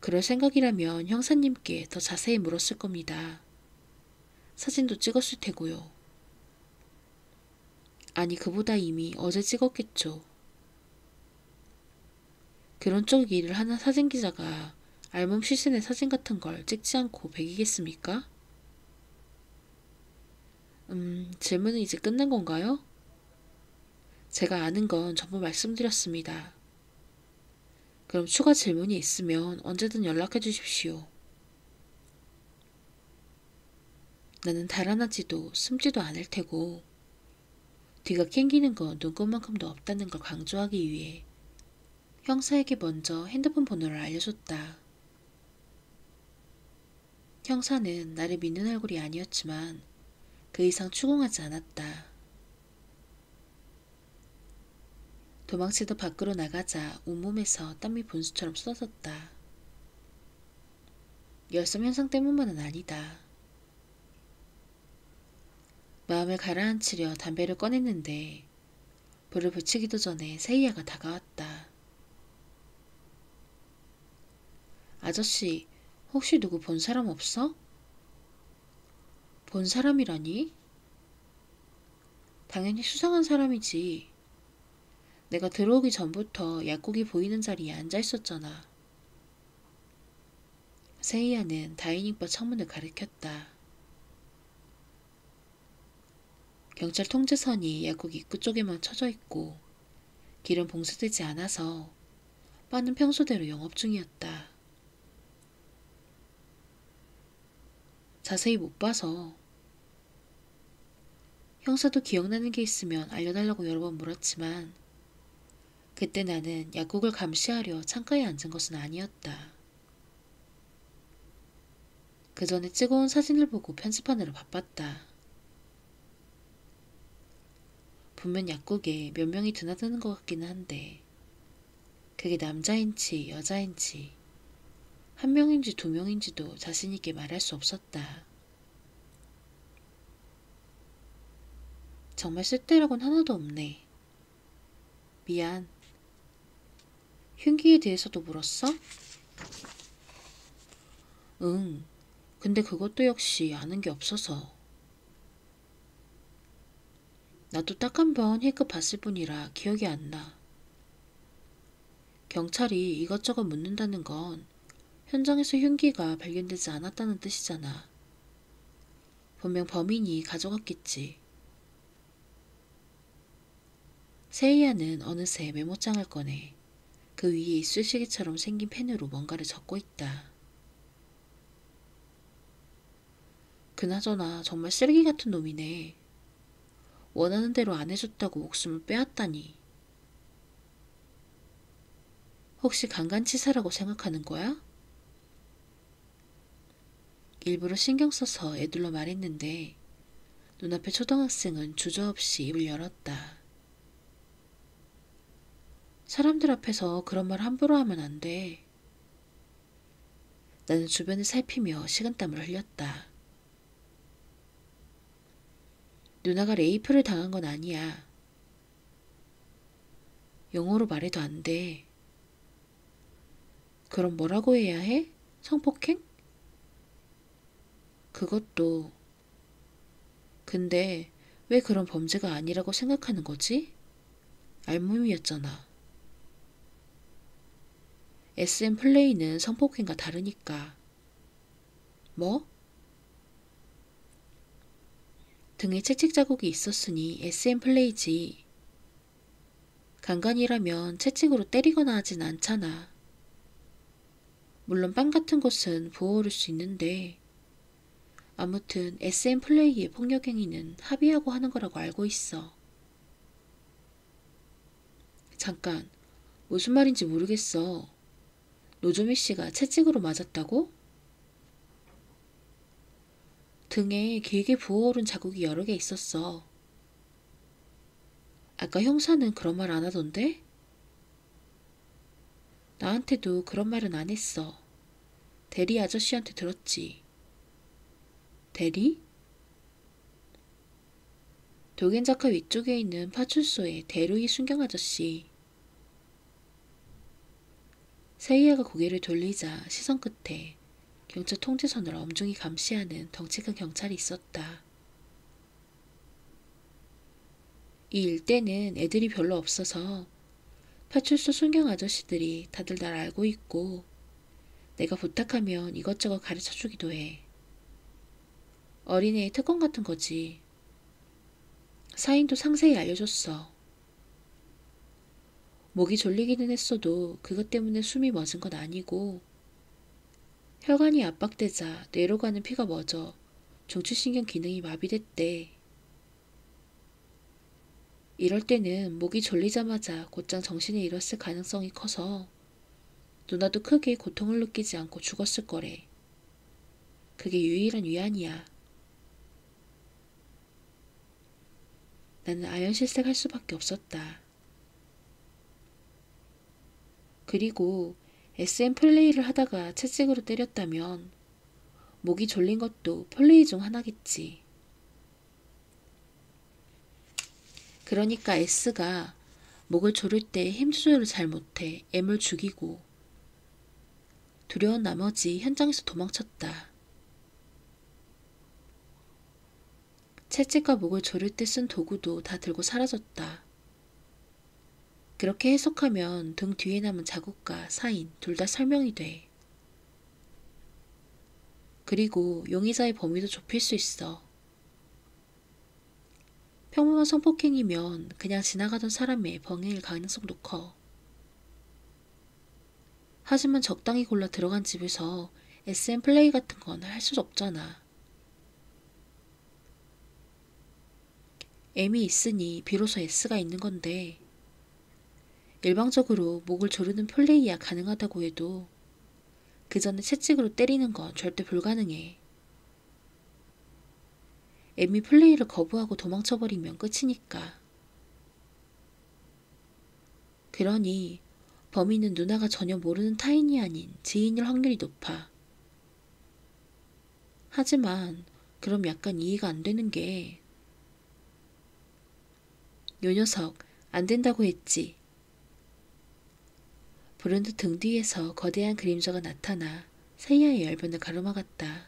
그럴 생각이라면 형사님께 더 자세히 물었을 겁니다. 사진도 찍었을 테고요. 아니, 그보다 이미 어제 찍었겠죠. 그런 쪽 일을 하는 사진기자가 알몸 시신의 사진 같은 걸 찍지 않고 배기겠습니까? 질문은 이제 끝난 건가요? 제가 아는 건 전부 말씀드렸습니다. 그럼 추가 질문이 있으면 언제든 연락해 주십시오. 나는 달아나지도 숨지도 않을 테고 뒤가 캥기는 건 눈꽃만큼도 없다는 걸 강조하기 위해 형사에게 먼저 핸드폰 번호를 알려줬다. 형사는 나를 믿는 얼굴이 아니었지만 그 이상 추궁하지 않았다. 도망치다 밖으로 나가자 온몸에서 땀이 분수처럼 쏟아졌다. 열섬 현상 때문만은 아니다. 마음을 가라앉히려 담배를 꺼냈는데 불을 붙이기도 전에 세이야가 다가왔다. 아저씨, 혹시 누구 본 사람 없어? 본 사람이라니? 당연히 수상한 사람이지. 내가 들어오기 전부터 약국이 보이는 자리에 앉아 있었잖아. 세이야는 다이닝바 창문을 가리켰다. 경찰 통제선이 약국 입구 쪽에만 쳐져 있고 길은 봉쇄되지 않아서 바는 평소대로 영업 중이었다. 자세히 못 봐서. 형사도 기억나는 게 있으면 알려달라고 여러 번 물었지만 그때 나는 약국을 감시하려 창가에 앉은 것은 아니었다. 그 전에 찍어온 사진을 보고 편집하느라 바빴다. 분명 약국에 몇 명이 드나드는 것 같기는 한데 그게 남자인지 여자인지 한 명인지 두 명인지도 자신있게 말할 수 없었다. 정말 쓸데라곤 하나도 없네. 미안. 흉기에 대해서도 물었어? 응. 근데 그것도 역시 아는 게 없어서. 나도 딱 한 번 힐끗 봤을 뿐이라 기억이 안 나. 경찰이 이것저것 묻는다는 건 현장에서 흉기가 발견되지 않았다는 뜻이잖아. 분명 범인이 가져갔겠지. 세이야는 어느새 메모장을 꺼내 그 위에 이쑤시개처럼 생긴 펜으로 뭔가를 적고 있다. 그나저나 정말 쓰레기 같은 놈이네. 원하는 대로 안 해줬다고 목숨을 빼앗다니. 혹시 강간치사라고 생각하는 거야? 일부러 신경 써서 애둘러 말했는데 눈앞의 초등학생은 주저없이 입을 열었다. 사람들 앞에서 그런 말 함부로 하면 안 돼. 나는 주변을 살피며 식은땀을 흘렸다. 누나가 레이프를 당한 건 아니야. 영어로 말해도 안 돼. 그럼 뭐라고 해야 해? 성폭행? 그것도. 근데 왜 그런 범죄가 아니라고 생각하는 거지? 알몸이었잖아. SM 플레이는 성폭행과 다르니까. 뭐? 등에 채찍 자국이 있었으니 SM 플레이지. 강간이라면 채찍으로 때리거나 하진 않잖아. 물론 빵 같은 곳은 부어오를 수 있는데 아무튼 SM 플레이의 폭력행위는 합의하고 하는 거라고 알고 있어. 잠깐, 무슨 말인지 모르겠어. 노조미 씨가 채찍으로 맞았다고? 등에 길게 부어오른 자국이 여러 개 있었어. 아까 형사는 그런 말 안 하던데? 나한테도 그런 말은 안 했어. 대리 아저씨한테 들었지. 대리? 도겐자카 위쪽에 있는 파출소의 대루이 순경 아저씨. 세이야가 고개를 돌리자 시선 끝에 경찰 통제선을 엄중히 감시하는 덩치 큰 경찰이 있었다. 이 일대는 애들이 별로 없어서 파출소 순경 아저씨들이 다들 날 알고 있고 내가 부탁하면 이것저것 가르쳐주기도 해. 어린애의 특권 같은 거지. 사인도 상세히 알려줬어. 목이 졸리기는 했어도 그것 때문에 숨이 멎은 건 아니고 혈관이 압박되자 뇌로 가는 피가 멎어 중추신경 기능이 마비됐대. 이럴 때는 목이 졸리자마자 곧장 정신을 잃었을 가능성이 커서 누나도 크게 고통을 느끼지 않고 죽었을 거래. 그게 유일한 위안이야. 나는 아연실색 할 수밖에 없었다. 그리고 SM 플레이를 하다가 채찍으로 때렸다면 목이 졸린 것도 플레이 중 하나겠지. 그러니까 S가 목을 조를 때 힘 조절을 잘 못해 M을 죽이고 두려운 나머지 현장에서 도망쳤다. 채찍과 목을 조를 때 쓴 도구도 다 들고 사라졌다. 그렇게 해석하면 등 뒤에 남은 자국과 사인 둘 다 설명이 돼. 그리고 용의자의 범위도 좁힐 수 있어. 평범한 성폭행이면 그냥 지나가던 사람의 범행일 가능성도 커. 하지만 적당히 골라 들어간 집에서 SM 플레이 같은 건 할 수 없잖아. M이 있으니 비로소 S가 있는 건데 일방적으로 목을 조르는 플레이야 가능하다고 해도 그 전에 채찍으로 때리는 건 절대 불가능해. M이 플레이를 거부하고 도망쳐버리면 끝이니까. 그러니 범인은 누나가 전혀 모르는 타인이 아닌 지인일 확률이 높아. 하지만 그럼 약간 이해가 안 되는 게 요 녀석 안 된다고 했지. 브랜드 등 뒤에서 거대한 그림자가 나타나 세이야의 열변을 가로막았다.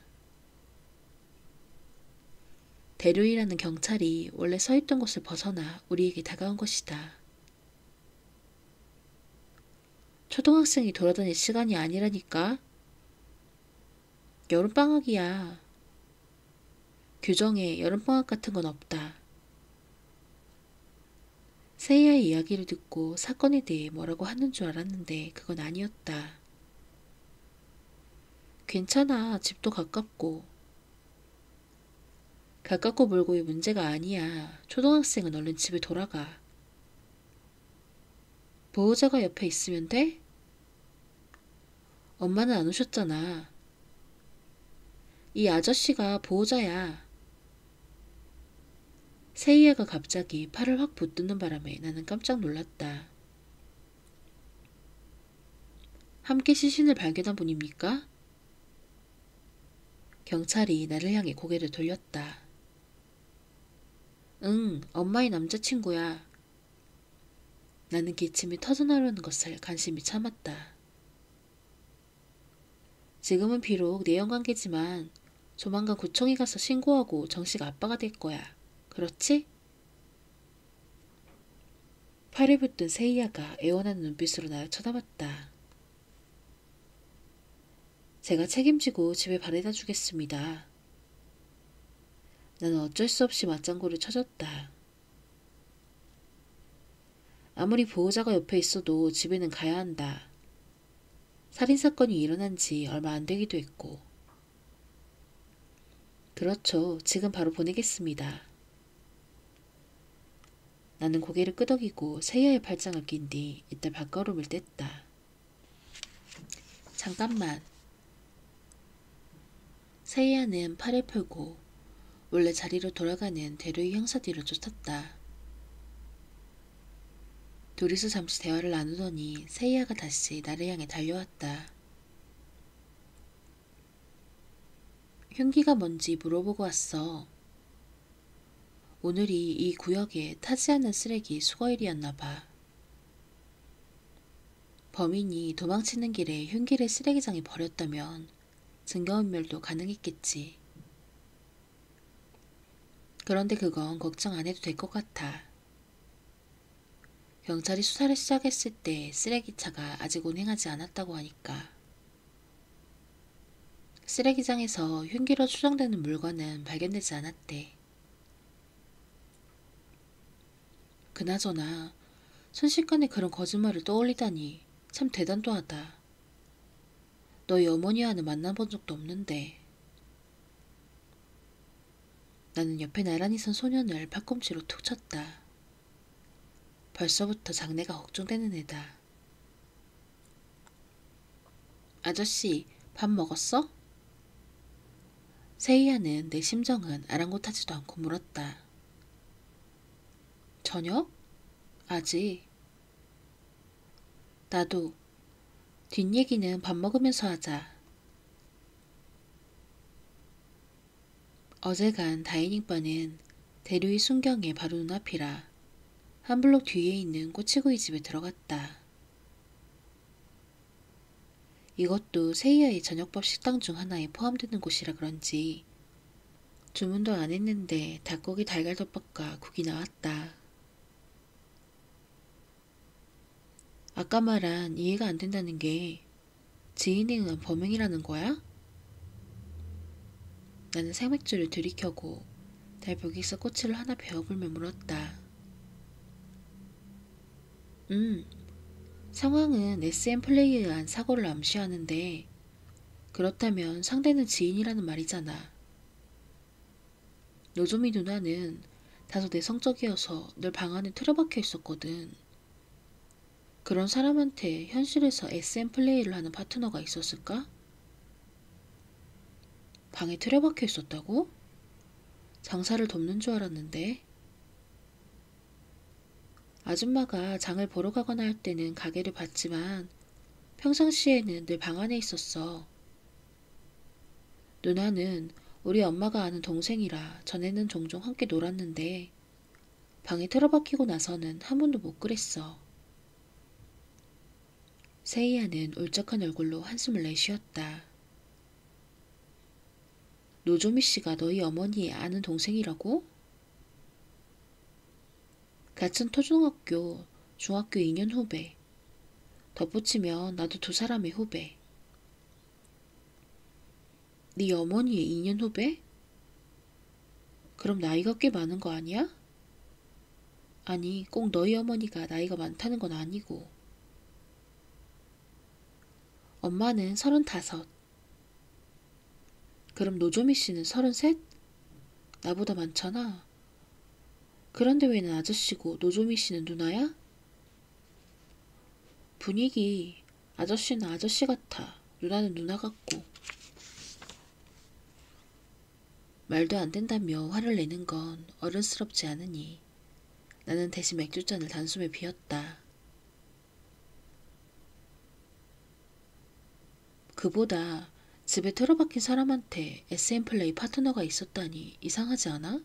대류이라는 경찰이 원래 서있던 곳을 벗어나 우리에게 다가온 것이다. 초등학생이 돌아다닐 시간이 아니라니까. 여름방학이야. 규정에 여름방학 같은 건 없다. 세이야의 이야기를 듣고 사건에 대해 뭐라고 하는 줄 알았는데 그건 아니었다. 괜찮아. 집도 가깝고. 가깝고 멀고의 문제가 아니야. 초등학생은 얼른 집에 돌아가. 보호자가 옆에 있으면 돼? 엄마는 안 오셨잖아. 이 아저씨가 보호자야. 세이야가 갑자기 팔을 확 붙드는 바람에 나는 깜짝 놀랐다. 함께 시신을 발견한 분입니까? 경찰이 나를 향해 고개를 돌렸다. 응, 엄마의 남자친구야. 나는 기침이 터져나오려는 것을 간신히 참았다. 지금은 비록 내연관계지만 조만간 구청에 가서 신고하고 정식 아빠가 될 거야. 그렇지? 팔을 붙든 세이야가 애원하는 눈빛으로 나를 쳐다봤다. 제가 책임지고 집에 바래다 주겠습니다. 나는 어쩔 수 없이 맞장구를 쳐줬다. 아무리 보호자가 옆에 있어도 집에는 가야 한다. 살인사건이 일어난 지 얼마 안 되기도 했고. 그렇죠. 지금 바로 보내겠습니다. 나는 고개를 끄덕이고 세이야의 팔짱을 낀 뒤 이때 발걸음을 뗐다. 잠깐만. 세이야는 팔을 펴고 원래 자리로 돌아가는 대루의 형사 뒤로 쫓았다. 둘이서 잠시 대화를 나누더니 세이야가 다시 나를 향해 달려왔다. 흉기가 뭔지 물어보고 왔어. 오늘이 이 구역에 타지 않은 쓰레기 수거일이었나 봐. 범인이 도망치는 길에 흉기를 쓰레기장에 버렸다면 증거인멸도 가능했겠지. 그런데 그건 걱정 안 해도 될 것 같아. 경찰이 수사를 시작했을 때 쓰레기차가 아직 운행하지 않았다고 하니까. 쓰레기장에서 흉기로 추정되는 물건은 발견되지 않았대. 그나저나 순식간에 그런 거짓말을 떠올리다니 참 대단도 하다. 너희 어머니와는 만나본 적도 없는데. 나는 옆에 나란히 선 소년을 팔꿈치로 툭 쳤다. 벌써부터 장래가 걱정되는 애다. 아저씨, 밥 먹었어? 세이야는 내 심정은 아랑곳하지도 않고 물었다. 저녁? 아직. 나도. 뒷얘기는 밥 먹으면서 하자. 어제 간 다이닝바는 대류의 순경의 바로 눈앞이라 한 블록 뒤에 있는 꼬치구이 집에 들어갔다. 이것도 세이야의 저녁밥 식당 중 하나에 포함되는 곳이라 그런지 주문도 안 했는데 닭고기 달걀덮밥과 국이 나왔다. 아까 말한 이해가 안 된다는 게 지인에 의한 범행이라는 거야? 나는 생맥주를 들이켜고 달벽에서 꼬치를 하나 베어불며 물었다. 상황은 SM 플레이에 의한 사고를 암시하는데 그렇다면 상대는 지인이라는 말이잖아. 노조미 누나는 다소 내성적이어서 늘 방 안에 틀어박혀 있었거든. 그런 사람한테 현실에서 SM 플레이를 하는 파트너가 있었을까? 방에 틀어박혀 있었다고? 장사를 돕는 줄 알았는데. 아줌마가 장을 보러 가거나 할 때는 가게를 봤지만 평상시에는 늘 방 안에 있었어. 누나는 우리 엄마가 아는 동생이라 전에는 종종 함께 놀았는데 방에 틀어박히고 나서는 한 번도 못 그랬어. 세이야는 울적한 얼굴로 한숨을 내쉬었다. 노조미 씨가 너희 어머니의 아는 동생이라고? 같은 초등학교, 중학교 2년 후배. 덧붙이면 나도 두 사람의 후배. 네 어머니의 2년 후배? 그럼 나이가 꽤 많은 거 아니야? 아니, 꼭 너희 어머니가 나이가 많다는 건 아니고. 엄마는 35. 그럼 노조미 씨는 33? 나보다 많잖아. 그런데 왜 난 아저씨고 노조미 씨는 누나야? 분위기, 아저씨는 아저씨 같아. 누나는 누나 같고. 말도 안 된다며 화를 내는 건 어른스럽지 않으니 나는 대신 맥주잔을 단숨에 비웠다. 그보다 집에 틀어박힌 사람한테 SM 플레이 파트너가 있었다니 이상하지 않아?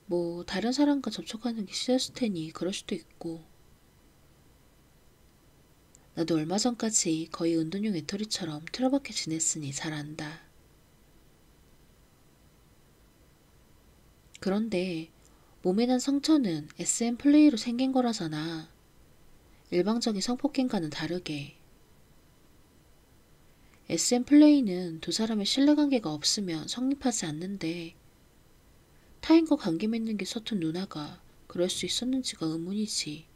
뭐 다른 사람과 접촉하는 게 싫었을 테니 그럴 수도 있고. 나도 얼마 전까지 거의 은둔형 외톨이처럼 틀어박혀 지냈으니 잘 안다. 그런데 몸에 난 상처는 SM 플레이로 생긴 거라잖아. 일방적인 성폭행과는 다르게. SM 플레이는 두 사람의 신뢰관계가 없으면 성립하지 않는데 타인과 관계 맺는 게 서툰 누나가 그럴 수 있었는지가 의문이지.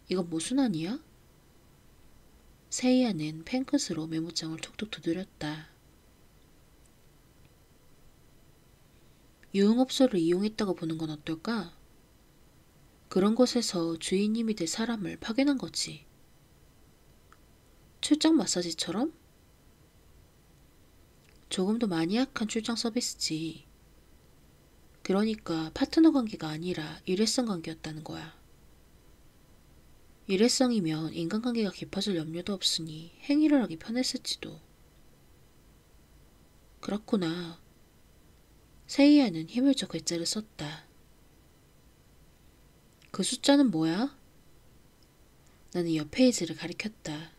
이건 무슨 아니야? 세이야는 펜끝으로 메모장을 툭툭 두드렸다. 유흥업소를 이용했다고 보는 건 어떨까? 그런 곳에서 주인님이 될 사람을 파견한 거지. 출장 마사지처럼? 조금 더 마니악한 출장 서비스지. 그러니까 파트너 관계가 아니라 일회성 관계였다는 거야. 일회성이면 인간관계가 깊어질 염려도 없으니 행위를 하기 편했을지도. 그렇구나. 세이야는 힘을 줘 글자를 썼다. 그 숫자는 뭐야? 나는 옆 페이지를 가리켰다.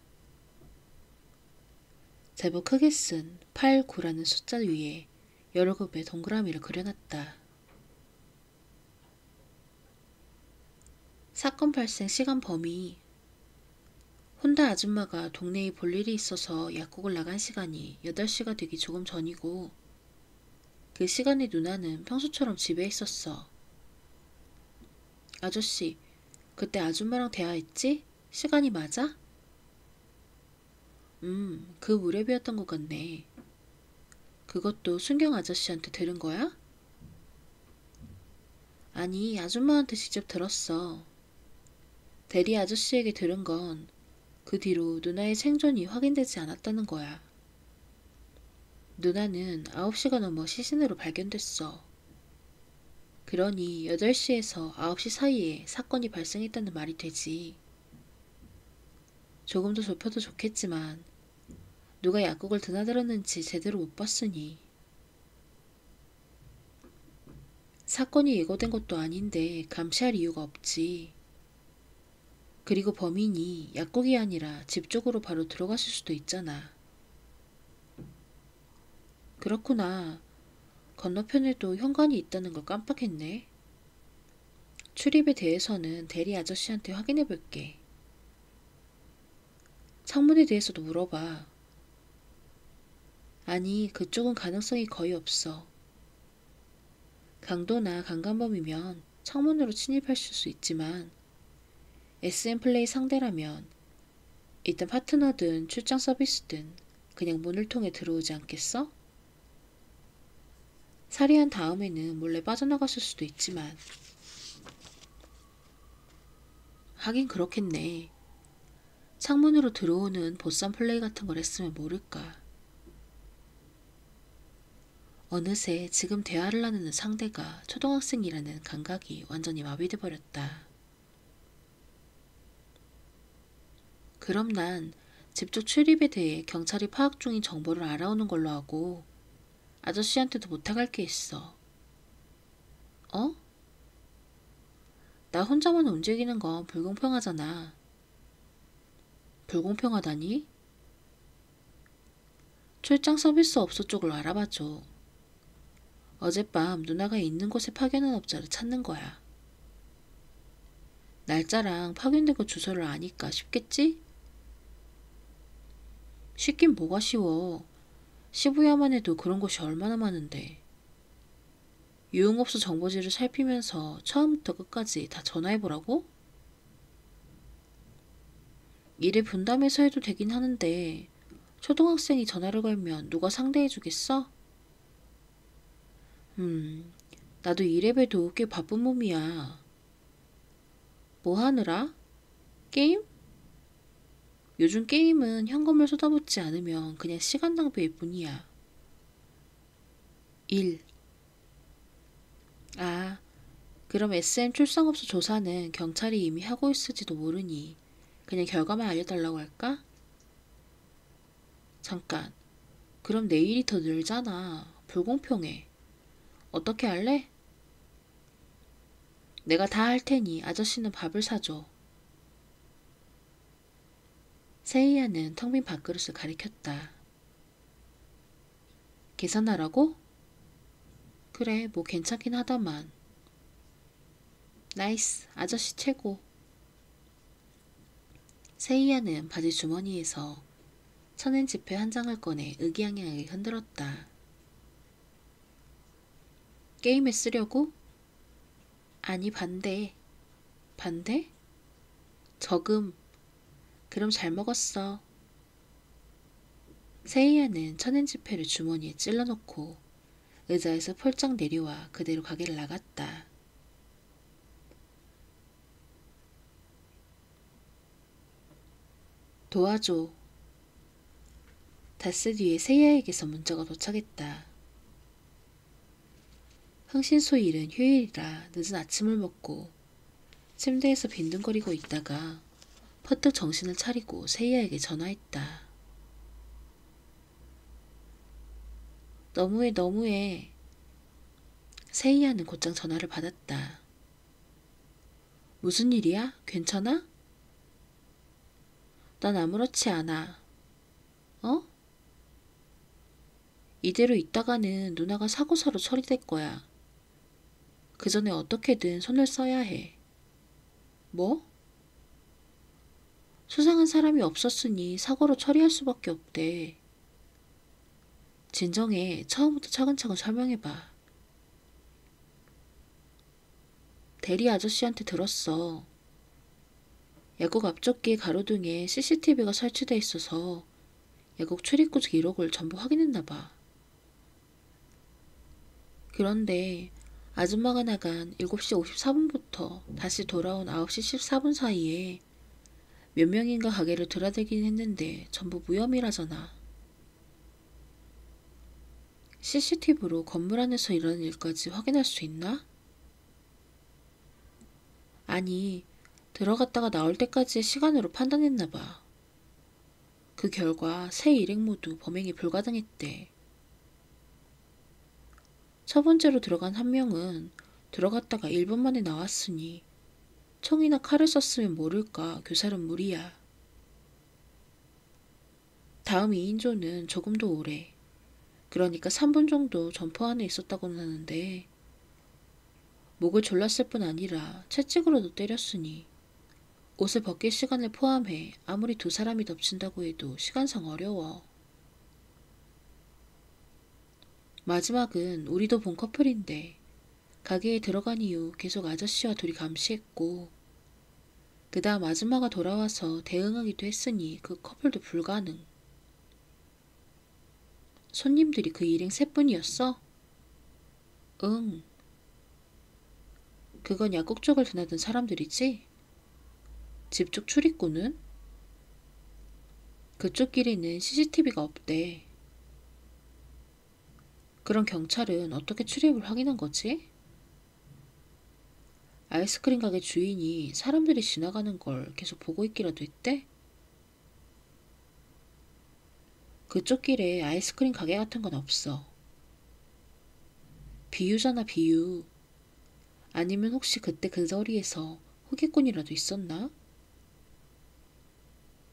제법 크게 쓴 8, 9라는 숫자 위에 여러 급의 동그라미를 그려놨다. 사건 발생 시간 범위. 혼다 아줌마가 동네에 볼 일이 있어서 약국을 나간 시간이 8시가 되기 조금 전이고 그 시간에 누나는 평소처럼 집에 있었어. 아저씨, 그때 아줌마랑 대화했지? 시간이 맞아? 그 무렵이었던 것 같네. 그것도 순경 아저씨한테 들은 거야? 아니, 아줌마한테 직접 들었어. 대리 아저씨에게 들은 건 그 뒤로 누나의 생존이 확인되지 않았다는 거야. 누나는 9시가 넘어 시신으로 발견됐어. 그러니 8시에서 9시 사이에 사건이 발생했다는 말이 되지. 조금 더 좁혀도 좋겠지만 누가 약국을 드나들었는지 제대로 못 봤으니. 사건이 예고된 것도 아닌데 감시할 이유가 없지. 그리고 범인이 약국이 아니라 집 쪽으로 바로 들어갔을 수도 있잖아. 그렇구나. 건너편에도 현관이 있다는 걸 깜빡했네. 출입에 대해서는 대리 아저씨한테 확인해 볼게. 창문에 대해서도 물어봐. 아니, 그쪽은 가능성이 거의 없어. 강도나 강간범이면 창문으로 침입하실 수 있지만 SM 플레이 상대라면 일단 파트너든 출장 서비스든 그냥 문을 통해 들어오지 않겠어? 살해한 다음에는 몰래 빠져나갔을 수도 있지만. 하긴 그렇겠네. 창문으로 들어오는 보쌈 플레이 같은 걸 했으면 모를까. 어느새 지금 대화를 나누는 상대가 초등학생이라는 감각이 완전히 마비돼 버렸다. 그럼 난 집 쪽 출입에 대해 경찰이 파악 중인 정보를 알아오는 걸로 하고 아저씨한테도 부탁할 게 있어. 어? 나 혼자만 움직이는 건 불공평하잖아. 불공평하다니? 출장 서비스 업소 쪽을 알아봐줘. 어젯밤 누나가 있는 곳에 파견한 업자를 찾는 거야. 날짜랑 파견된 곳 주소를 아니까 쉽겠지? 쉽긴 뭐가 쉬워. 시부야만 해도 그런 곳이 얼마나 많은데. 유흥업소 정보지를 살피면서 처음부터 끝까지 다 전화해보라고? 일을 분담해서 해도 되긴 하는데 초등학생이 전화를 걸면 누가 상대해주겠어? 나도 이래봬도 꽤 바쁜 몸이야. 뭐 하느라? 게임? 요즘 게임은 현금을 쏟아붓지 않으면 그냥 시간 낭비일 뿐이야. 일. 아, 그럼 SM 출상업소 조사는 경찰이 이미 하고 있을지도 모르니 그냥 결과만 알려달라고 할까? 잠깐. 그럼 내 일이 더 늘잖아. 불공평해. 어떻게 할래? 내가 다 할 테니 아저씨는 밥을 사줘. 세이야는 텅 빈 밥그릇을 가리켰다. 계산하라고? 그래, 뭐 괜찮긴 하다만. 나이스, 아저씨 최고. 세이야는 바지 주머니에서 천엔 지폐 한 장을 꺼내 의기양양하게 흔들었다. 게임에 쓰려고? 아니, 반대. 반대? 저금. 그럼 잘 먹었어. 세이야는 천엔 지폐를 주머니에 찔러넣고 의자에서 펄쩍 내려와 그대로 가게를 나갔다. 도와줘. 닷새 뒤에 세이야에게서 문자가 도착했다. 흥신소일은 휴일이라 늦은 아침을 먹고 침대에서 빈둥거리고 있다가 퍼뜩 정신을 차리고 세이야에게 전화했다. 너무해 너무해. 세이야는 곧장 전화를 받았다. 무슨 일이야? 괜찮아? 난 아무렇지 않아. 어? 이대로 있다가는 누나가 사고사로 처리될 거야. 그 전에 어떻게든 손을 써야 해. 뭐? 수상한 사람이 없었으니 사고로 처리할 수밖에 없대. 진정해. 처음부터 차근차근 설명해봐. 대리 아저씨한테 들었어. 야국 앞쪽길 가로등에 CCTV가 설치돼 있어서 야국 출입구 기록을 전부 확인했나봐. 그런데 아줌마가 나간 7시 54분부터 다시 돌아온 9시 14분 사이에 몇 명인가 가게를 드나들긴 했는데 전부 무혐의라잖아. CCTV로 건물 안에서 일어난 일까지 확인할 수 있나? 아니, 들어갔다가 나올 때까지의 시간으로 판단했나봐. 그 결과 세 일행 모두 범행이 불가능했대. 첫 번째로 들어간 한 명은 들어갔다가 1분 만에 나왔으니 총이나 칼을 썼으면 모를까 교살은 무리야. 다음 2인조는 조금 더 오래, 그러니까 3분 정도 점포 안에 있었다고는 하는데 목을 졸랐을 뿐 아니라 채찍으로도 때렸으니 옷을 벗길 시간을 포함해 아무리 두 사람이 덮친다고 해도 시간상 어려워. 마지막은 우리도 본 커플인데 가게에 들어간 이후 계속 아저씨와 둘이 감시했고 그 다음 아줌마가 돌아와서 대응하기도 했으니 그 커플도 불가능. 손님들이 그 일행 셋뿐이었어? 응. 그건 약국 쪽을 드나든 사람들이지? 집 쪽 출입구는? 그쪽 길에는 CCTV가 없대. 그럼 경찰은 어떻게 출입을 확인한 거지? 아이스크림 가게 주인이 사람들이 지나가는 걸 계속 보고 있기라도 했대? 그쪽 길에 아이스크림 가게 같은 건 없어. 비유잖아, 비유. 아니면 혹시 그때 그 거리에서 호객꾼이라도 있었나?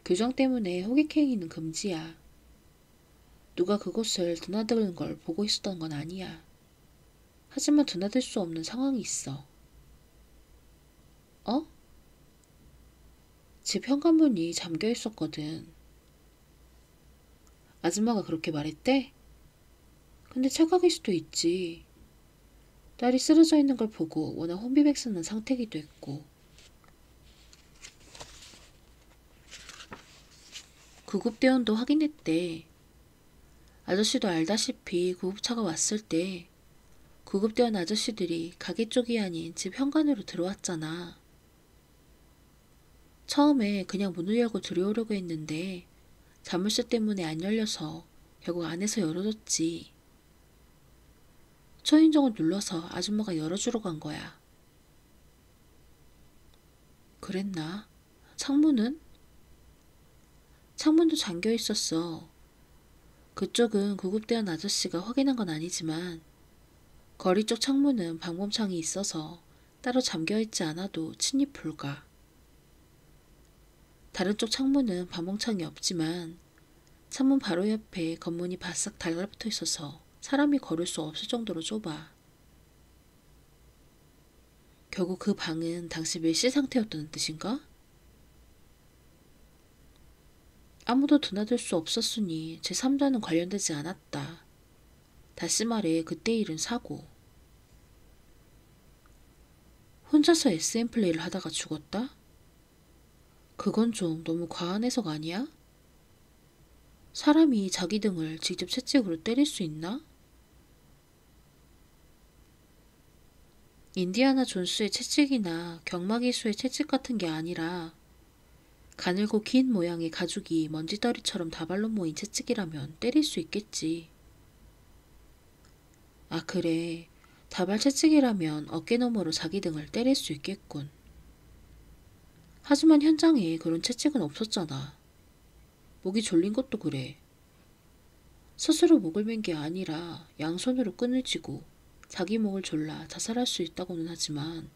규정 때문에 호객 행위는 금지야. 누가 그곳을 드나드는 걸 보고 있었던 건 아니야. 하지만 드나들 수 없는 상황이 있어. 어? 집 현관문이 잠겨 있었거든. 아줌마가 그렇게 말했대? 근데 착각일 수도 있지. 딸이 쓰러져 있는 걸 보고 워낙 혼비백산한 상태이기도 했고 구급대원도 확인했대. 아저씨도 알다시피 구급차가 왔을 때 구급대원 아저씨들이 가게 쪽이 아닌 집 현관으로 들어왔잖아. 처음에 그냥 문을 열고 들어오려고 했는데 자물쇠 때문에 안 열려서 결국 안에서 열어줬지. 초인종을 눌러서 아줌마가 열어주러 간 거야. 그랬나? 창문은? 창문도 잠겨 있었어. 그쪽은 구급대원 아저씨가 확인한 건 아니지만 거리 쪽 창문은 방범창이 있어서 따로 잠겨있지 않아도 침입 불가. 다른 쪽 창문은 방범창이 없지만 창문 바로 옆에 건문이 바싹 달라붙어 있어서 사람이 걸을 수 없을 정도로 좁아. 결국 그 방은 당시 밀실 상태였다는 뜻인가? 아무도 드나들 수 없었으니 제3자는 관련되지 않았다. 다시 말해 그때 일은 사고. 혼자서 SM 플레이를 하다가 죽었다? 그건 좀 너무 과한 해석 아니야? 사람이 자기 등을 직접 채찍으로 때릴 수 있나? 인디아나 존스의 채찍이나 경마기수의 채찍 같은 게 아니라 가늘고 긴 모양의 가죽이 먼지더리처럼 다발로 모인 채찍이라면 때릴 수 있겠지. 아 그래. 다발 채찍이라면 어깨너머로 자기 등을 때릴 수 있겠군. 하지만 현장에 그런 채찍은 없었잖아. 목이 졸린 것도 그래. 스스로 목을 맨 게 아니라 양손으로 끈을 쥐고 자기 목을 졸라 자살할 수 있다고는 하지만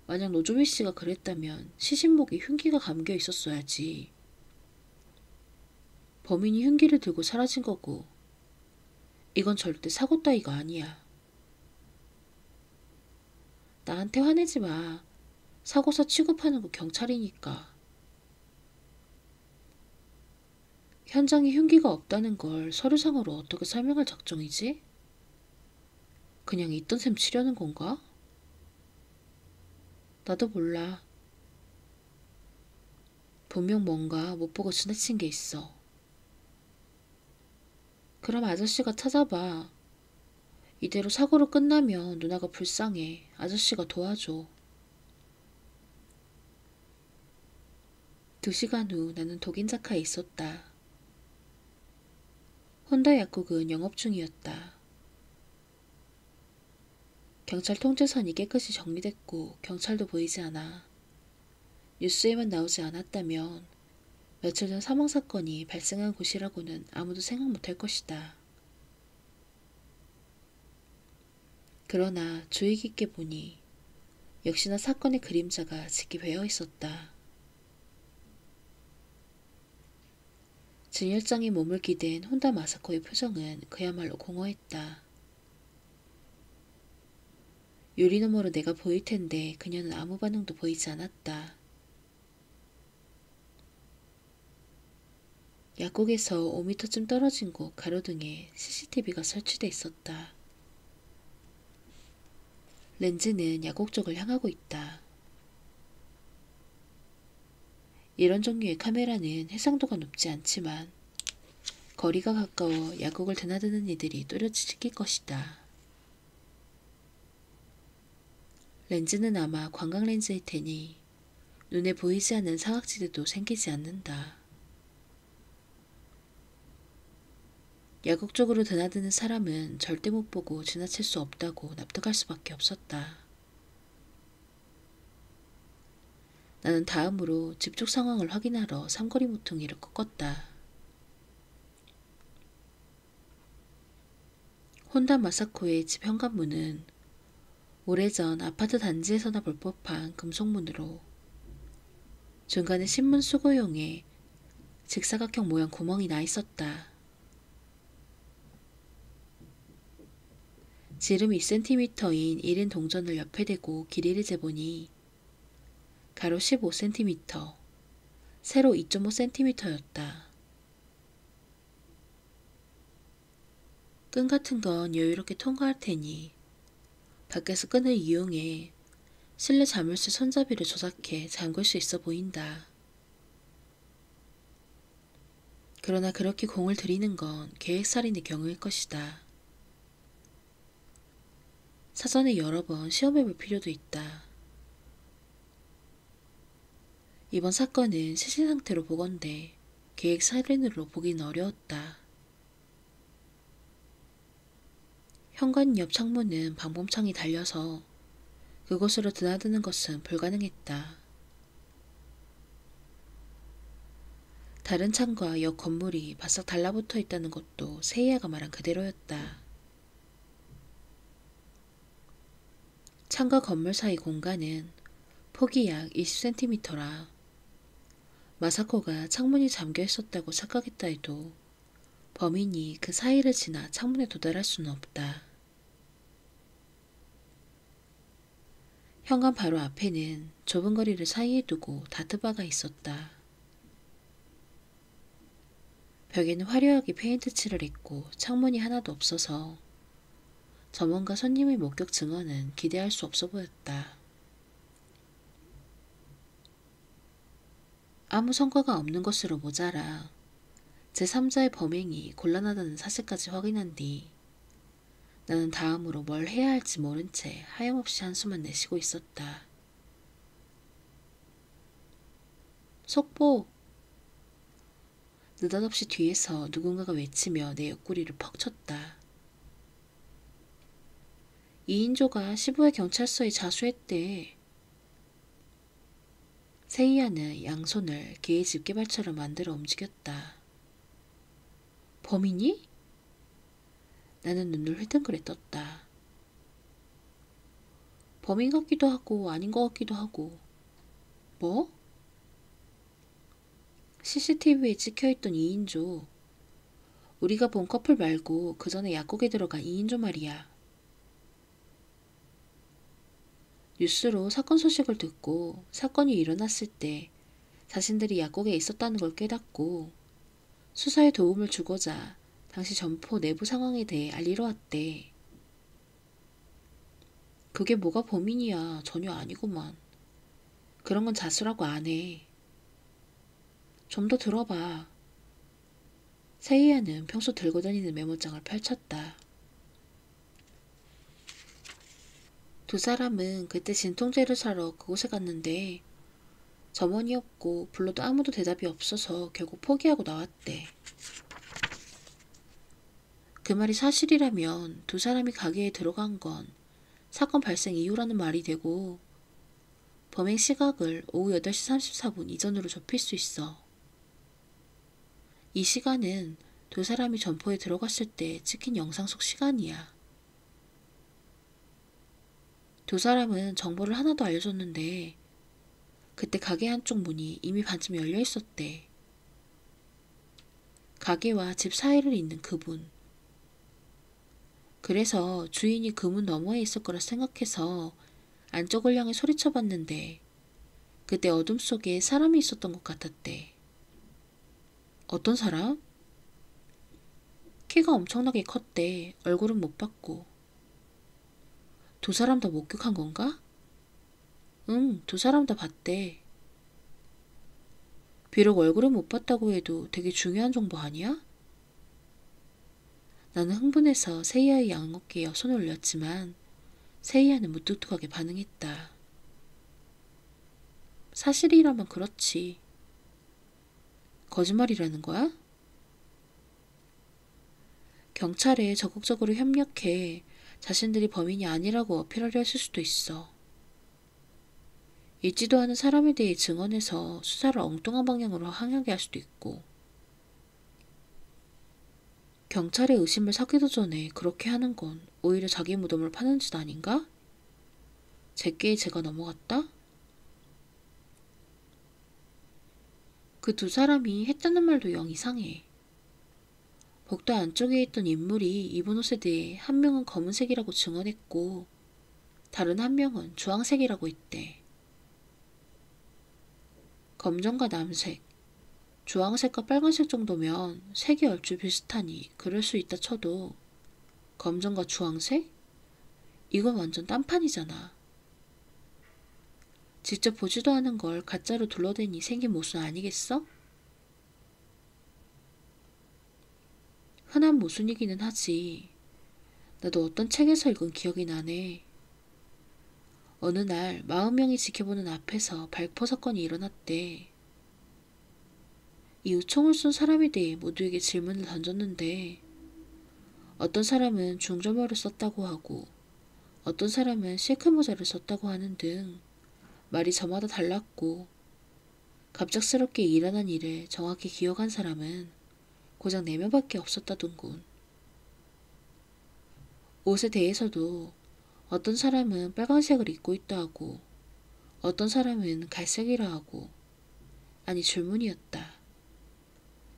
만약 노조미 씨가 그랬다면 시신목에 흉기가 감겨 있었어야지. 범인이 흉기를 들고 사라진 거고 이건 절대 사고 따위가 아니야. 나한테 화내지 마. 사고사 취급하는 거 경찰이니까. 현장에 흉기가 없다는 걸 서류상으로 어떻게 설명할 작정이지? 그냥 있던 셈 치려는 건가? 나도 몰라. 분명 뭔가 못 보고 지나친 게 있어. 그럼 아저씨가 찾아봐. 이대로 사고로 끝나면 누나가 불쌍해. 아저씨가 도와줘. 2시간 후 나는 독인자카에 있었다. 혼다 약국은 영업 중이었다. 경찰 통제선이 깨끗이 정리됐고 경찰도 보이지 않아. 뉴스에만 나오지 않았다면 며칠 전 사망사건이 발생한 곳이라고는 아무도 생각 못할 것이다. 그러나 주의 깊게 보니 역시나 사건의 그림자가 짙게 배어 있었다. 진열장에 몸을 기댄 혼다 마사코의 표정은 그야말로 공허했다. 유리 너머로 내가 보일 텐데 그녀는 아무 반응도 보이지 않았다. 약국에서 5m쯤 떨어진 곳 가로등에 CCTV가 설치돼 있었다. 렌즈는 약국 쪽을 향하고 있다. 이런 종류의 카메라는 해상도가 높지 않지만 거리가 가까워 약국을 드나드는 이들이 또렷이 찍힐 것이다. 렌즈는 아마 관광 렌즈일 테니 눈에 보이지 않는 사각지대도 생기지 않는다. 약국 쪽으로 드나드는 사람은 절대 못 보고 지나칠 수 없다고 납득할 수밖에 없었다. 나는 다음으로 집중 상황을 확인하러 삼거리 모퉁이를 꺾었다. 혼다 마사코의 집 현관문은 오래전 아파트 단지에서나 볼 법한 금속문으로 중간에 신문 수거용에 직사각형 모양 구멍이 나 있었다. 지름 2cm인 1인 동전을 옆에 대고 길이를 재보니 가로 15cm, 세로 2.5cm였다. 끈 같은 건 여유롭게 통과할 테니 밖에서 끈을 이용해 실내 자물쇠 손잡이를 조작해 잠글 수 있어 보인다. 그러나 그렇게 공을 들이는 건 계획살인의 경우일 것이다. 사전에 여러 번 시험해 볼 필요도 있다. 이번 사건은 시신 상태로 보건대 계획살인으로 보기는 어려웠다. 현관 옆 창문은 방범창이 달려서 그곳으로 드나드는 것은 불가능했다. 다른 창과 옆 건물이 바싹 달라붙어 있다는 것도 세이야가 말한 그대로였다. 창과 건물 사이 공간은 폭이 약 20cm라 마사코가 창문이 잠겨 있었다고 착각했다 해도 범인이 그 사이를 지나 창문에 도달할 수는 없다. 현관 바로 앞에는 좁은 거리를 사이에 두고 다트바가 있었다. 벽에는 화려하게 페인트 칠을 했고 창문이 하나도 없어서 점원과 손님의 목격 증언은 기대할 수 없어 보였다. 아무 성과가 없는 것으로 모자라 제3자의 범행이 곤란하다는 사실까지 확인한 뒤 나는 다음으로 뭘 해야 할지 모른 채 하염없이 한숨만 내쉬고 있었다. 속보! 느닷없이 뒤에서 누군가가 외치며 내 옆구리를 퍽 쳤다. 이인조가 시부의 경찰서에 자수했대. 세이야는 양손을 개의 집게발처럼 만들어 움직였다. 범인이? 나는 눈을 흘등그레 떴다. 범인 같기도 하고 아닌 것 같기도 하고. 뭐? CCTV에 찍혀있던 2인조. 우리가 본 커플 말고 그 전에 약국에 들어간 2인조 말이야. 뉴스로 사건 소식을 듣고 사건이 일어났을 때 자신들이 약국에 있었다는 걸 깨닫고 수사에 도움을 주고자 당시 점포 내부 상황에 대해 알리러 왔대. 그게 뭐가 범인이야. 전혀 아니구만. 그런 건 자수라고 안 해. 좀 더 들어봐. 세이야는 평소 들고 다니는 메모장을 펼쳤다. 두 사람은 그때 진통제를 사러 그곳에 갔는데 점원이 없고 불러도 아무도 대답이 없어서 결국 포기하고 나왔대. 그 말이 사실이라면 두 사람이 가게에 들어간 건 사건 발생 이후라는 말이 되고 범행 시각을 오후 8시 34분 이전으로 좁힐 수 있어. 이 시간은 두 사람이 점포에 들어갔을 때 찍힌 영상 속 시간이야. 두 사람은 정보를 하나 더 알려줬는데 그때 가게 한쪽 문이 이미 반쯤 열려 있었대. 가게와 집 사이를 잇는 그분. 그래서 주인이 그 문 너머에 있을 거라 생각해서 안쪽을 향해 소리쳐봤는데 그때 어둠 속에 사람이 있었던 것 같았대. 어떤 사람? 키가 엄청나게 컸대. 얼굴은 못 봤고. 두 사람 다 목격한 건가? 응, 두 사람 다 봤대. 비록 얼굴은 못 봤다고 해도 되게 중요한 정보 아니야? 나는 흥분해서 세이야의 양어깨에 손을 올렸지만 세이야는 무뚝뚝하게 반응했다. 사실이라면 그렇지. 거짓말이라는 거야? 경찰에 적극적으로 협력해 자신들이 범인이 아니라고 어필하려 했을 수도 있어. 잊지도 않은 사람에 대해 증언해서 수사를 엉뚱한 방향으로 항하게 할 수도 있고. 경찰의 의심을 사기도 전에 그렇게 하는 건 오히려 자기 무덤을 파는 짓 아닌가? 제게에 제가 넘어갔다? 그 두 사람이 했다는 말도 영 이상해. 복도 안쪽에 있던 인물이 입은 옷에 대해 한 명은 검은색이라고 증언했고 다른 한 명은 주황색이라고 했대. 검정과 남색, 주황색과 빨간색 정도면 색이 얼추 비슷하니 그럴 수 있다 쳐도 검정과 주황색? 이건 완전 딴판이잖아. 직접 보지도 않은 걸 가짜로 둘러대니 생긴 모순 아니겠어? 흔한 모순이기는 하지. 나도 어떤 책에서 읽은 기억이 나네. 어느 날 40명이 지켜보는 앞에서 발포 사건이 일어났대. 이후 총을 쏜 사람에 대해 모두에게 질문을 던졌는데 어떤 사람은 중저머를 썼다고 하고 어떤 사람은 실크 모자를 썼다고 하는 등 말이 저마다 달랐고 갑작스럽게 일어난 일을 정확히 기억한 사람은 고작 4명밖에 없었다던군. 옷에 대해서도 어떤 사람은 빨간색을 입고 있다 하고 어떤 사람은 갈색이라 하고 아니 줄무늬였다.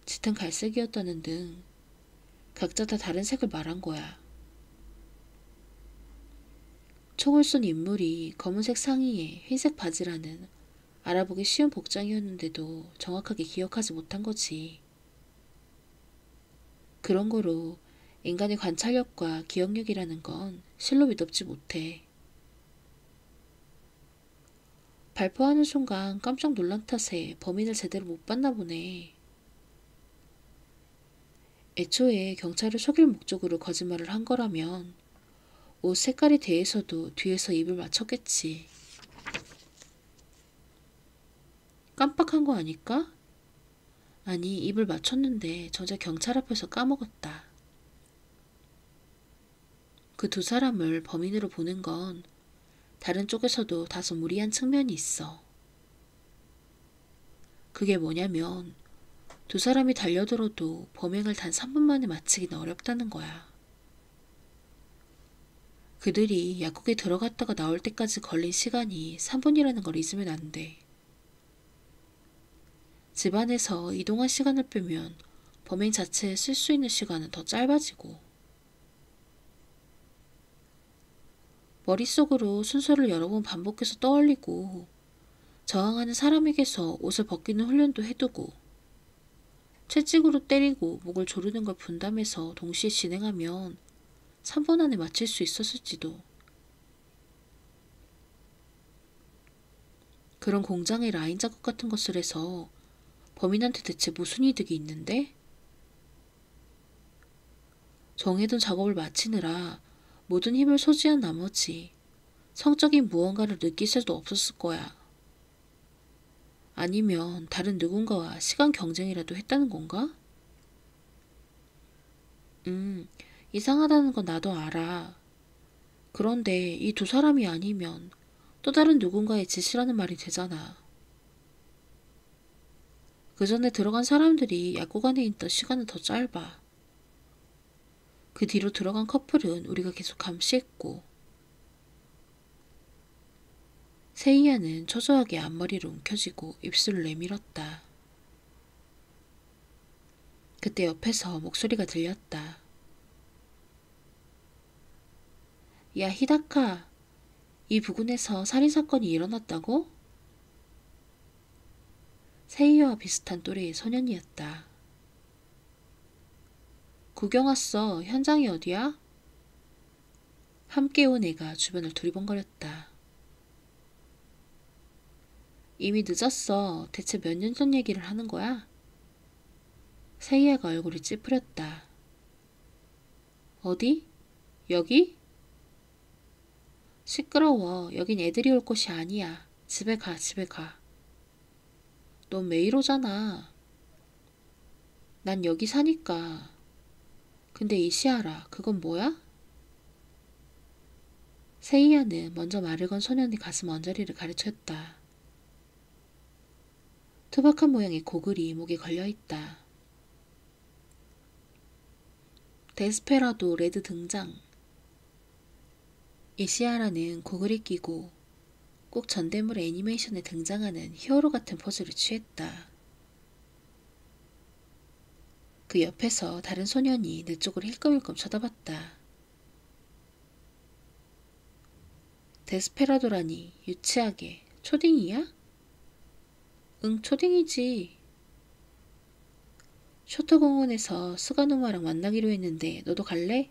짙은 갈색이었다는 등 각자 다 다른 색을 말한 거야. 총을 쏜 인물이 검은색 상의에 흰색 바지라는 알아보기 쉬운 복장이었는데도 정확하게 기억하지 못한 거지. 그런 거로 인간의 관찰력과 기억력이라는 건 실로 믿업지 못해. 발포하는 순간 깜짝 놀란 탓에 범인을 제대로 못 봤나 보네. 애초에 경찰을 속일 목적으로 거짓말을 한 거라면 옷 색깔에 대해서도 뒤에서 입을 맞췄겠지. 깜빡한 거 아닐까? 아니, 입을 맞췄는데 정작 경찰 앞에서 까먹었다. 그 두 사람을 범인으로 보는 건 다른 쪽에서도 다소 무리한 측면이 있어. 그게 뭐냐면 두 사람이 달려들어도 범행을 단 3분 만에 마치기는 어렵다는 거야. 그들이 약국에 들어갔다가 나올 때까지 걸린 시간이 3분이라는 걸 잊으면 안 돼. 집안에서 이동한 시간을 빼면 범행 자체에 쓸 수 있는 시간은 더 짧아지고 머릿속으로 순서를 여러 번 반복해서 떠올리고 저항하는 사람에게서 옷을 벗기는 훈련도 해두고 채찍으로 때리고 목을 조르는 걸 분담해서 동시에 진행하면 3분 안에 마칠 수 있었을지도. 그런 공장의 라인 작업 같은 것을 해서 범인한테 대체 무슨 이득이 있는데? 정해둔 작업을 마치느라 모든 힘을 소지한 나머지 성적인 무언가를 느낄 새도 없었을 거야. 아니면 다른 누군가와 시간 경쟁이라도 했다는 건가? 이상하다는 건 나도 알아. 그런데 이 두 사람이 아니면 또 다른 누군가의 짓이라는 말이 되잖아. 그 전에 들어간 사람들이 약국 안에 있던 시간은 더 짧아. 그 뒤로 들어간 커플은 우리가 계속 감시했고 세이야는 초조하게 앞머리를 움켜쥐고 입술을 내밀었다. 그때 옆에서 목소리가 들렸다. 야, 히다카, 이 부근에서 살인사건이 일어났다고? 세이야와 비슷한 또래의 소년이었다. 구경 왔어. 현장이 어디야? 함께 온 애가 주변을 두리번거렸다. 이미 늦었어. 대체 몇 년 전 얘기를 하는 거야? 세이야가 얼굴이 찌푸렸다. 어디? 여기? 시끄러워. 여긴 애들이 올 곳이 아니야. 집에 가, 집에 가. 넌 매일 오잖아. 난 여기 사니까. 근데 이시아라, 그건 뭐야? 세이야는 먼저 말을 건 소년의 가슴 언저리를 가르쳤다. 투박한 모양의 고글이 목에 걸려있다. 데스페라도 레드 등장. 이시아라는 고글을 끼고 꼭 전대물 애니메이션에 등장하는 히어로 같은 포즈를 취했다. 그 옆에서 다른 소년이 내 쪽을 힐끔힐끔 쳐다봤다. 데스페라도라니 유치하게. 초딩이야? 응, 초딩이지. 쇼토공원에서 스가노마랑 만나기로 했는데 너도 갈래?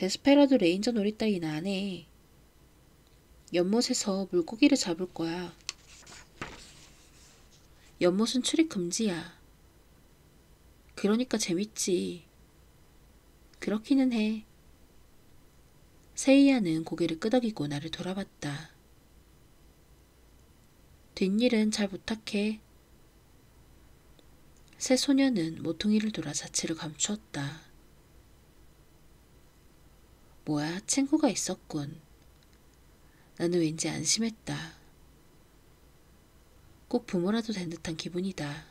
데스페라도 레인저 놀이 따위는 안 해. 연못에서 물고기를 잡을 거야. 연못은 출입 금지야. 그러니까 재밌지. 그렇기는 해. 세이야는 고개를 끄덕이고 나를 돌아봤다. 뒷일은 잘 부탁해. 새 소녀는 모퉁이를 돌아 자취를 감추었다. 뭐야, 친구가 있었군. 나는 왠지 안심했다. 꼭 부모라도 된 듯한 기분이다.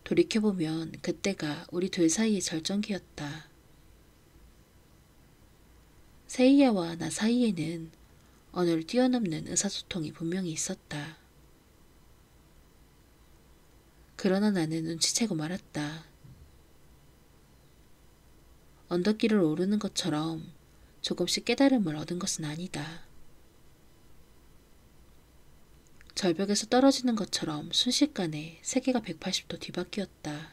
돌이켜보면 그때가 우리 둘 사이의 절정기였다. 세이야와 나 사이에는 언어를 뛰어넘는 의사소통이 분명히 있었다. 그러나 나는 눈치채고 말았다. 언덕길을 오르는 것처럼 조금씩 깨달음을 얻은 것은 아니다. 절벽에서 떨어지는 것처럼 순식간에 세계가 180도 뒤바뀌었다.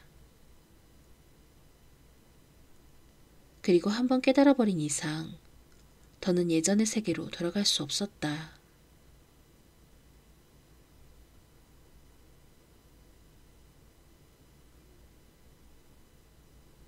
그리고 한번 깨달아버린 이상 더는 예전의 세계로 돌아갈 수 없었다.